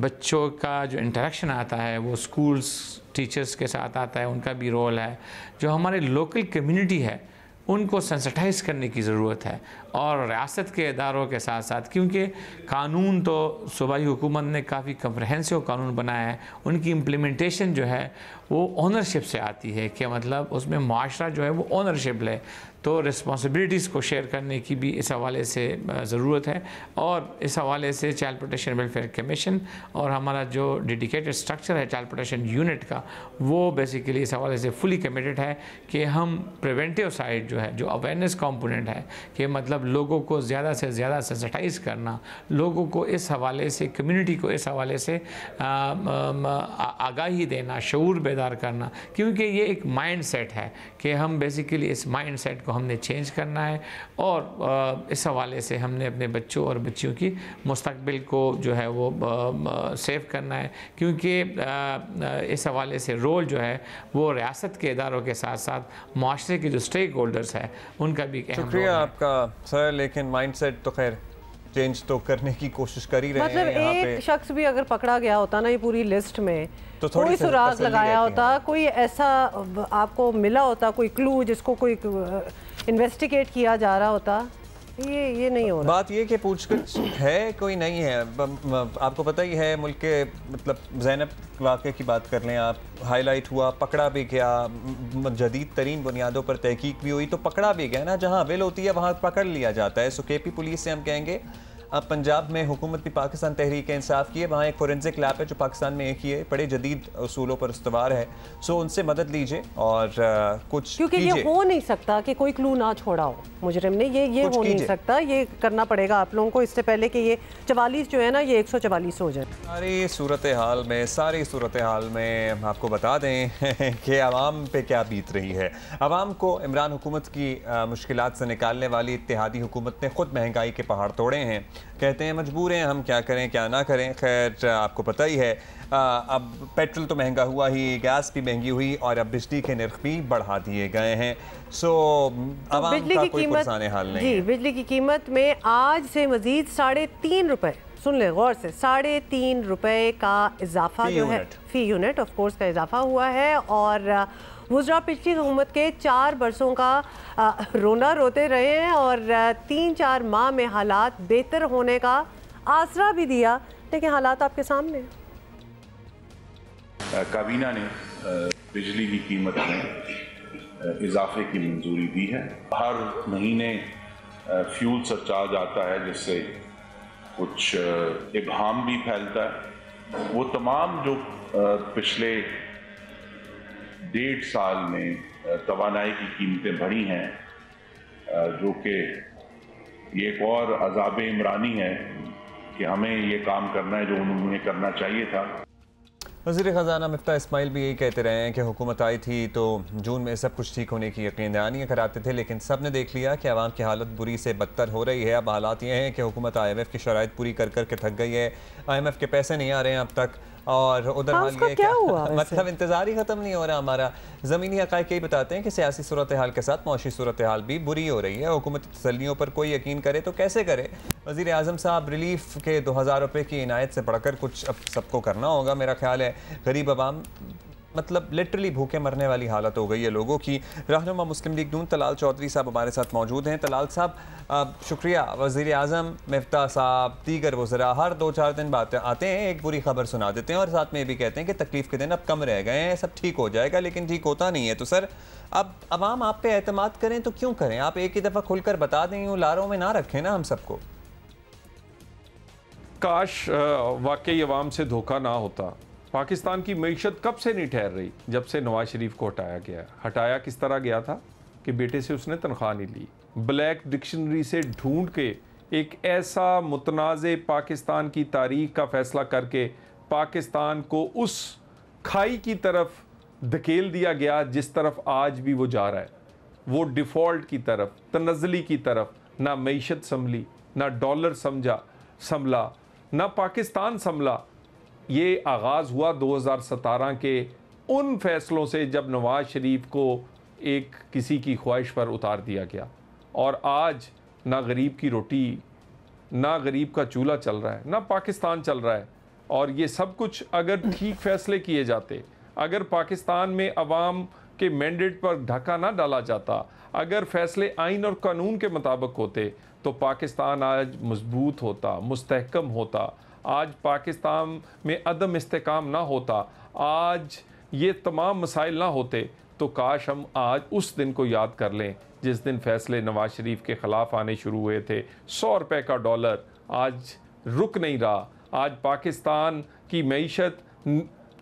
बच्चों का जो इंटरेक्शन आता है वो स्कूल्स टीचर्स के साथ आता है, उनका भी रोल है। जो हमारे लोकल कम्युनिटी है उनको सेंसिटाइज करने की ज़रूरत है, और रियासत के इदारों के साथ साथ, क्योंकि कानून तो सूबाई हुकूमत ने काफ़ी कम्प्रहेंसिव कानून बनाया है, उनकी इम्प्लीमेंटेशन जो है वो ओनरशिप से आती है कि मतलब उसमें मुआशरा जो है वो ओनरशिप ले। तो रिस्पॉन्सिबिलिटीज़ को शेयर करने की भी इस हवाले से ज़रूरत है, और इस हवाले से चाइल्ड प्रोटेक्शन वेलफेयर कमीशन और हमारा जो डेडिकेटेड स्ट्रक्चर है चाइल्ड प्रोटेक्शन यूनिट का, वो बेसिकली इस हवाले से फुली कमिटेड है कि हम प्रिवेंटिव साइड जो है, जो अवेयरनेस कंपोनेंट है कि मतलब लोगों को ज़्यादा से ज़्यादा सेंसिटाइज करना, लोगों को इस हवाले से, कम्युनिटी को इस हवाले से आगाही देना, शऊर बेदार करना, क्योंकि ये एक माइंड सेट है कि हम बेसिकली इस माइंड सेट को हमने चेंज करना है, और इस हवाले से हमने अपने बच्चों और बच्चियों की मुस्तकबिल को जो है वो सेव करना है, क्योंकि इस हवाले से रोल जो है वो रियासत के इदारों के साथ साथ माशरे के जो स्टेक होल्डर्स है उनका भी अहम रोल है। शुक्रिया आपका सर, लेकिन माइंडसेट तो खैर चेंज तो करने की कोशिश कर ही रहे हैं। मतलब एक शख्स भी अगर पकड़ा गया होता ना ये पूरी लिस्ट में, तो कोई सुराग लगाया होता, कोई ऐसा आपको मिला होता, कोई क्लू जिसको कोई इन्वेस्टिगेट किया जा रहा होता, ये नहीं हो रहा। बात ये कि पूछताछ है कोई नहीं है। आपको पता ही है मुल्क के, मतलब ज़ैनब वाक़े की बात कर लें आप, हाईलाइट हुआ, पकड़ा भी गया, जदीद तरीन बुनियादों पर तहकीक भी हुई तो पकड़ा भी गया ना। जहाँ विल होती है वहाँ पकड़ लिया जाता है। सो केपी पुलिस से हम कहेंगे, अब पंजाब में हुकूमत भी पाकिस्तान तहरीक इंसाफ की है, वहाँ एक फोरेंसिक लैब है जो पाकिस्तान में एक ही है, बड़े जदीद उसूलों पर इस्तवार है। सो उनसे मदद लीजिए और कुछ क्योंकि ये हो नहीं सकता कि कोई क्लू ना छोड़ा हो मुजरिम ने, ये हो नहीं सकता। ये करना पड़ेगा आप लोगों को इससे पहले कि ये 44 जो है ना ये 144 हो जाए। सारी सूरत हाल में आपको बता दें कि आवाम पे क्या बीत रही है। आवाम को इमरान हुकूमत की मुश्किलात से निकालने वाली इत्तेहादी हुकूमत ने खुद महंगाई के पहाड़ तोड़े हैं। कहते हैं मजबूर हैं, हम क्या करें क्या ना करें। खैर आपको पता ही है, अब पेट्रोल तो महंगा हुआ ही, गैस भी महंगी हुई और अब बिजली के नर्ख भी बढ़ा दिए गए हैं। सो आवाम का कोई पुरसाने हाल नहीं है। बिजली की कीमत में आज से मजीद 3.5 रुपए, सुन ले गौर से, 3.5 रुपए का इजाफा जो है फी यूनिट ऑफ कोर्स का इजाफा हुआ है। और वुज़रा पिछली हुकूमत के 4 बरसों का रोना रोते रहे हैं और 3-4 माह में हालात बेहतर होने का आसरा भी दिया, लेकिन हालात आपके सामने हैं। काबीना ने बिजली की कीमत में इजाफे की मंजूरी दी है। हर महीने फ्यूल सरचार्ज आता है जिससे कुछ इबहाम भी फैलता है। वो तमाम जो पिछले 1.5 साल में तवानाई की कीमतें बढ़ी हैं, जो कि ये एक और अज़ाब इमरानी है कि हमें ये काम करना है जो उन्हें करना चाहिए था। वज़ीर ख़ज़ाना मिफ्ता इस्माइल भी यही कहते रहे हैं कि हुकूमत आई थी तो जून में सब कुछ ठीक होने की यकीन दहानी कराते थे, लेकिन सब ने देख लिया कि आवाम की हालत बुरी से बदतर हो रही है। अब हालात ये हैं कि हुकूमत IMF की शराइत पूरी कर कर के थक गई है। IMF के पैसे नहीं आ रहे हैं अब तक, और उधर हाल ये क्या हुआ मतलब इंतज़ार ही ख़त्म नहीं हो रहा हमारा। ज़मीनी हक़ाइक़ यही बताते हैं कि सियासी सूरत हाल के साथ मौशी सूरत हाल भी बुरी हो रही है। हुकूमती तसल्लियों पर कोई यकीन करे तो कैसे करे। वज़ीर आज़म साहब, रिलीफ के 2000 रुपये की इनायत से बढ़कर कुछ अब सबको करना होगा मेरा ख्याल है। गरीब अवाम मतलब लिटरली भूखे मरने वाली हालत हो गई है लोगों की। रहनुमा मुस्लिम लीग नून तलाल चौधरी साहब हमारे साथ मौजूद हैं। तलाल साहब, शुक्रिया। वज़ीर आज़म, मिफ्ता साहब, दीगर वज़रा हर 2-4 दिन बाद आते हैं, एक बुरी खबर सुना देते हैं और साथ में ये भी कहते हैं कि तकलीफ़ के दिन अब कम रह गए हैं, सब ठीक हो जाएगा, लेकिन ठीक होता नहीं है। तो सर, अब अवाम आप पे एतमाद करें तो क्यों करें? आप एक ही दफ़ा खुलकर बता दें, यूँ लारों में ना रखें ना हम सबको। काश वाकई अवाम से धोखा ना होता। पाकिस्तान की मईशत कब से नहीं ठहर रही? जब से नवाज शरीफ को हटाया गया। हटाया किस तरह गया था कि बेटे से उसने तनख्वाह नहीं ली, ब्लैक डिक्शनरी से ढूंढ के एक ऐसा मुतनाज़े पाकिस्तान की तारीख का फ़ैसला करके पाकिस्तान को उस खाई की तरफ धकेल दिया गया जिस तरफ आज भी वो जा रहा है, वो डिफ़ॉल्ट की तरफ, तनज़ली की तरफ। ना मईशत संभली, ना डॉलर संभला, ना पाकिस्तान संभला। ये आगाज़ हुआ 2017 के उन फैसलों से जब नवाज शरीफ को एक किसी की ख्वाहिश पर उतार दिया गया, और आज ना गरीब की रोटी, ना गरीब का चूल्हा चल रहा है, ना पाकिस्तान चल रहा है। और ये सब कुछ अगर ठीक फैसले किए जाते, अगर पाकिस्तान में अवाम के मैंडेट पर ढका ना डाला जाता, अगर फैसले आइन और कानून के मुताबिक होते, तो पाकिस्तान आज मजबूत होता, मुस्तहकम होता। आज पाकिस्तान में अदम इस्तेकाम ना होता, आज ये तमाम मसाइल ना होते। तो काश हम आज उस दिन को याद कर लें जिस दिन फैसले नवाज शरीफ के ख़िलाफ़ आने शुरू हुए थे। 100 रुपये का डॉलर आज रुक नहीं रहा। आज पाकिस्तान की मईशत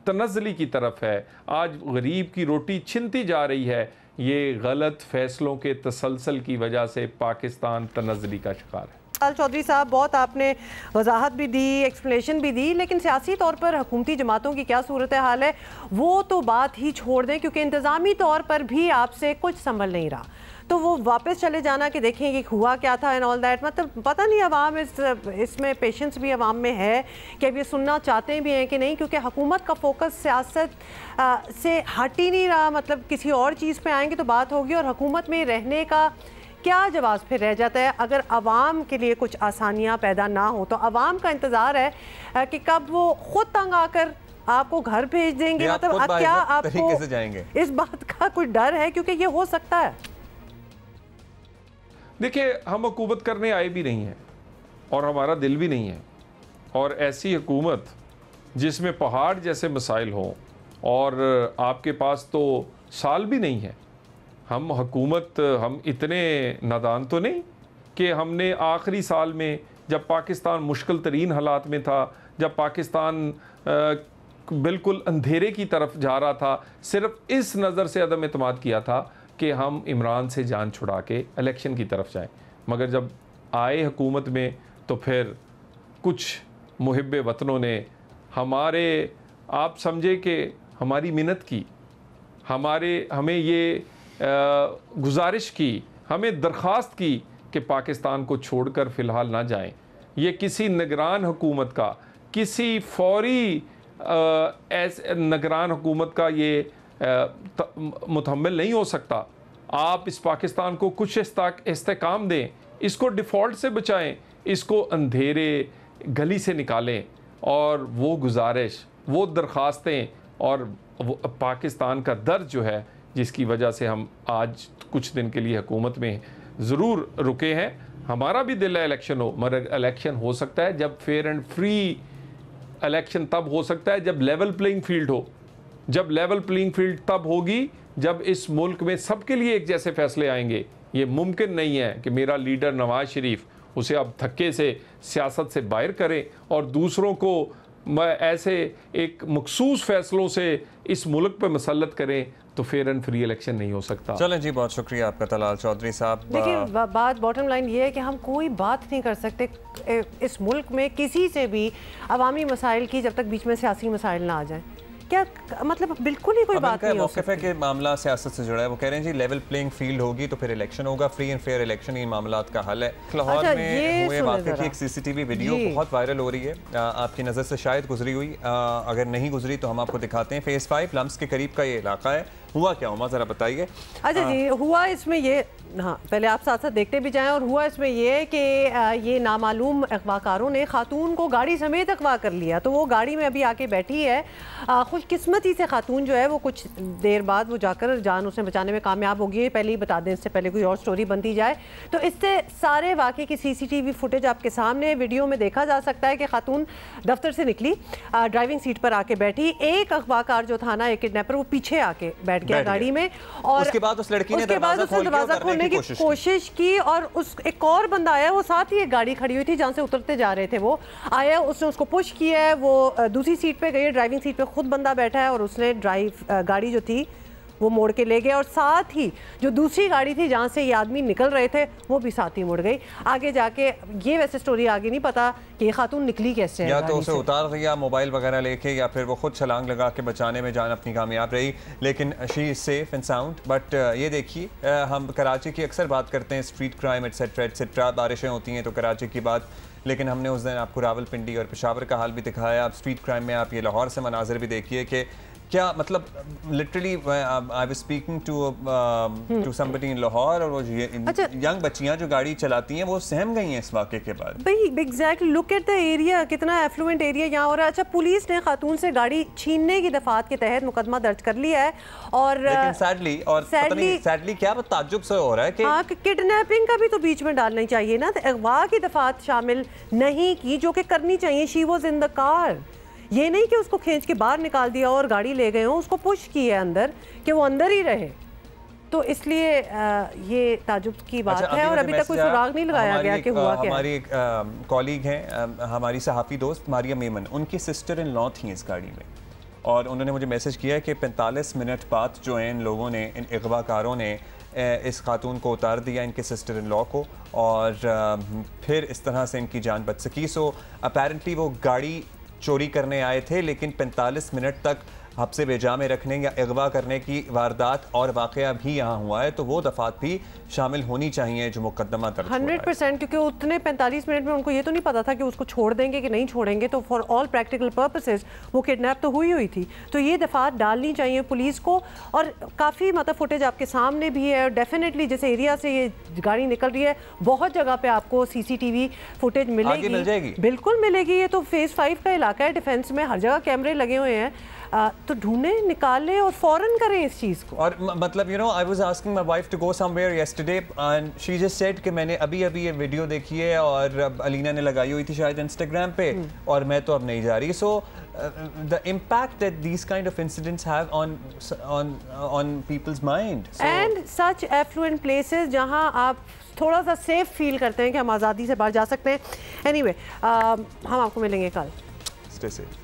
तनज़ली की तरफ है, आज गरीब की रोटी छिनती जा रही है। ये गलत फैसलों के तसलसल की वजह से पाकिस्तान तनज़ली का शिकार है। चौधरी साहब, बहुत आपने वजाहत भी दी, एक्सप्लेनेशन भी दी, लेकिन सियासी तौर पर हुकूमती जमातों की क्या सूरत हाल है वो तो बात ही छोड़ दें, क्योंकि इंतज़ामी तौर पर भी आपसे कुछ संभल नहीं रहा। तो वो वापस चले जाना कि देखें कि हुआ क्या था एंड ऑल दैट, मतलब पता नहीं अवाम इसमें पेशेंस भी अवाम में है कि अब ये सुनना चाहते भी हैं कि नहीं, क्योंकि हुकूमत का फोकस सियासत से हट ही नहीं रहा। मतलब किसी और चीज़ पे आएंगे तो बात होगी, और हुकूमत में रहने का क्या जवाब फिर रह जाता है अगर अवाम के लिए कुछ आसानियाँ पैदा ना हो। तो अवाम का इंतज़ार है कि कब वो खुद तंग आकर आपको घर भेज देंगे। मतलब क्या आपको से जाएंगे? इस बात का कोई डर है? क्योंकि ये हो सकता है। देखिए, हम हुकूमत करने आए भी नहीं हैं और हमारा दिल भी नहीं है, और ऐसी हुकूमत जिसमें पहाड़ जैसे मसाइल हों और आपके पास तो साल भी नहीं है। हम इतने नादान तो नहीं कि हमने आखिरी साल में, जब पाकिस्तान मुश्किल तरीन हालात में था, जब पाकिस्तान बिल्कुल अंधेरे की तरफ जा रहा था, सिर्फ इस नज़र से अदम एतमाद किया था कि हम इमरान से जान छुड़ा के इलेक्शन की तरफ जाएं। मगर जब आए हुकूमत में तो फिर कुछ मुहिब्बे वतनों ने आप समझे कि हमारी मिन्नत की, हमें ये गुजारिश की, हमें दरख्वास्त की कि पाकिस्तान को छोड़कर फ़िलहाल ना जाएं। ये किसी निगरान हुकूमत का, किसी फौरी निगरान हुकूमत का ये मुतहम्मिल नहीं हो सकता। आप इस पाकिस्तान को कुछ इस्तेकाम दें, इसको डिफ़ॉल्ट से बचाएं, इसको अंधेरे गली से निकालें, और वो गुजारिश, वो दरख्वास्तें और वो पाकिस्तान का दर्द जो है, जिसकी वजह से हम आज कुछ दिन के लिए हुकूमत में ज़रूर रुके हैं। हमारा भी दिल है इलेक्शन हो, मगर इलेक्शन हो सकता है जब फेयर एंड फ्री इलेक्शन तब हो सकता है जब लेवल प्लेइंग फील्ड हो। जब लेवल प्लेइंग फील्ड तब होगी जब इस मुल्क में सबके लिए एक जैसे फैसले आएंगे। ये मुमकिन नहीं है कि मेरा लीडर नवाज शरीफ उसे अब धक्के से सियासत से बाहर करे और दूसरों को ऐसे एक मखसूस फैसलों से इस मुल्क पर मसलत करें तो फेयर एंड फ्री इलेक्शन नहीं हो सकता। चलें जी, बहुत शुक्रिया आपका तलाल चौधरी साहब। देखिए बात बॉटम लाइन ये है कि हम कोई बात नहीं कर सकते इस मुल्क में किसी से भी अवामी मसाइल की जब तक बीच में सियासी मसाइल ना आ जाए। क्या मतलब बिल्कुल ही कोई बात नहीं हो सकती। कि मामला सियासत से जुड़ा है, वो कह रहे हैं जी लेवल प्लेइंग फील्ड होगी तो फिर इलेक्शन होगा, free and fair election in मामलात का हल है। लाहौर में हुए वाक़े की एक सीसीटीवी वीडियो बहुत वायरल हो रही है, आपकी नज़र से शायद गुजरी हुई, अगर नहीं गुजरी तो हम आपको दिखाते हैं। फेज़ 5 लम्स के करीब का ये इलाका है। हुआ क्या उमा, ज़रा बताइए। अच्छा जी, हुआ इसमें ये, हाँ पहले आप साथ साथ देखते भी जाएं। और हुआ इसमें ये कि ये नामालूम अगवाकारों ने खातून को गाड़ी समेत अगवा कर लिया, तो वो गाड़ी में अभी आके बैठी है। खुशकिस्मती से खातून जो है वो कुछ देर बाद वो जाकर जान उसने बचाने में कामयाब होगी। पहले ही बता दें, इससे पहले कोई और स्टोरी बनती जाए तो इससे सारे वाक़े की CCTV फुटेज आपके सामने वीडियो में देखा जा सकता है कि खातून दफ्तर से निकली, ड्राइविंग सीट पर आके बैठी, एक अगवाकार जो था ना, एक किडनैपर, वो पीछे आके बैठ गया गाड़ी में, और उसके बाद उस लड़की ने दरवाजा खोलने की कोशिश की और उस एक और बंदा आया, वो साथ ही एक गाड़ी खड़ी हुई थी जहां से उतरते जा रहे थे, वो आया, उसने उसको पुश किया है, वो दूसरी सीट पे गई, ड्राइविंग सीट पे खुद बंदा बैठा है और उसने गाड़ी जो थी वो मोड़ के ले गया, और साथ ही जो दूसरी गाड़ी थी जहाँ से ये आदमी निकल रहे थे वो भी साथ ही मुड़ गई। आगे जाके ये वैसे स्टोरी आगे नहीं पता कि ये खातून निकली कैसे, या तो उसे उतार दिया मोबाइल वगैरह लेके, या फिर वो खुद छलांग लगा के बचाने में जान अपनी कामयाब रही, लेकिन she is safe and sound. But ये देखिए, हम कराची की अक्सर बात करते हैं, स्ट्रीट क्राइम एटसेट्रा एटसेट्रा, बारिशें होती हैं तो कराची की बात, लेकिन हमने उस दिन आपको रावलपिंडी और पेशावर का हाल भी दिखाया। आप स्ट्रीट क्राइम में आप ये लाहौर से मनाजर भी देखिए कि क्या मतलब literally I was speaking to somebody in Lahore, और वो यंग बच्चियां जो गाड़ी चलाती हैं वो सहम गई हैं इस वाक़े के बाद। भाई exactly, look at the area, कितना एफ्लुएंट एरिया यहाँ हो रहा है। अच्छा, पुलिस ने खातून से गाड़ी छीनने की दफात के तहत मुकदमा दर्ज कर लिया है, और लेकिन सैडली क्या ताज्जुब से हो रहा है कि हाँ, किडनैपिंग का भी तो बीच में डालना चाहिए ना, तो अगवा की दफात शामिल नहीं की जो कि करनी चाहिए। She was in the car, ये नहीं कि उसको खींच के बाहर निकाल दिया और गाड़ी ले गए हो, उसको पुश किया अंदर कि वो अंदर ही रहे। तो इसलिए ये ताजुब की बात है, और अभी तक कोई सुराग नहीं लगाया गया कि हुआ क्या। हमारी एक कॉलीग हैं, हमारी सहाफ़ी दोस्त मारिया मेमन, उनकी सिस्टर इन लॉ थी इस गाड़ी में, और उन्होंने मुझे मैसेज किया कि 45 मिनट बाद जो है इन लोगों ने, इन अगवाकारों ने इस खातून को उतार दिया, इनके सिस्टर इन लॉ को, और फिर इस तरह से इनकी जान बच सकी। सो अपेरेंटली वो गाड़ी चोरी करने आए थे, लेकिन 45 मिनट तक हब्से बेजा में रखने या अगवा करने की वारदात और वाक़या भी यहाँ हुआ है, तो वो दफात भी शामिल होनी चाहिए जो मुकदमा दर्ज 100%, क्योंकि उतने 45 मिनट में उनको ये तो नहीं पता था कि उसको छोड़ देंगे कि नहीं छोड़ेंगे, तो फॉर ऑल प्रैक्टिकल पर्पसेस वो किडनैप तो हुई थी। तो ये दफात डालनी चाहिए पुलिस को, और काफ़ी मतलब फुटेज आपके सामने भी है। डेफिनेटली जिस एरिया से ये गाड़ी निकल रही है, बहुत जगह पे आपको CCTV फुटेज मिलेगी, मिल जाएगी, बिल्कुल मिलेगी। ये तो फेज़ 5 का इलाका है, डिफेंस में हर जगह कैमरे लगे हुए हैं, तो ढूंढे, निकालें और फौरन करें इस चीज़ को। और मतलब you know, I was asking my wife to go somewhere yesterday and she just said कि मैंने अभी ये वीडियो देखी है और अलीना ने लगाई हुई थी शायद इंस्टाग्राम पे, और मैं तो अब नहीं जा रही। सो the impact that these kind of incidents have on people's mind, and such affluent places जहाँ आप थोड़ा सा सेफ फील करते हैं कि हम आज़ादी से बाहर जा सकते हैं। Anyway, हम आपको मिलेंगे कल। Stay safe.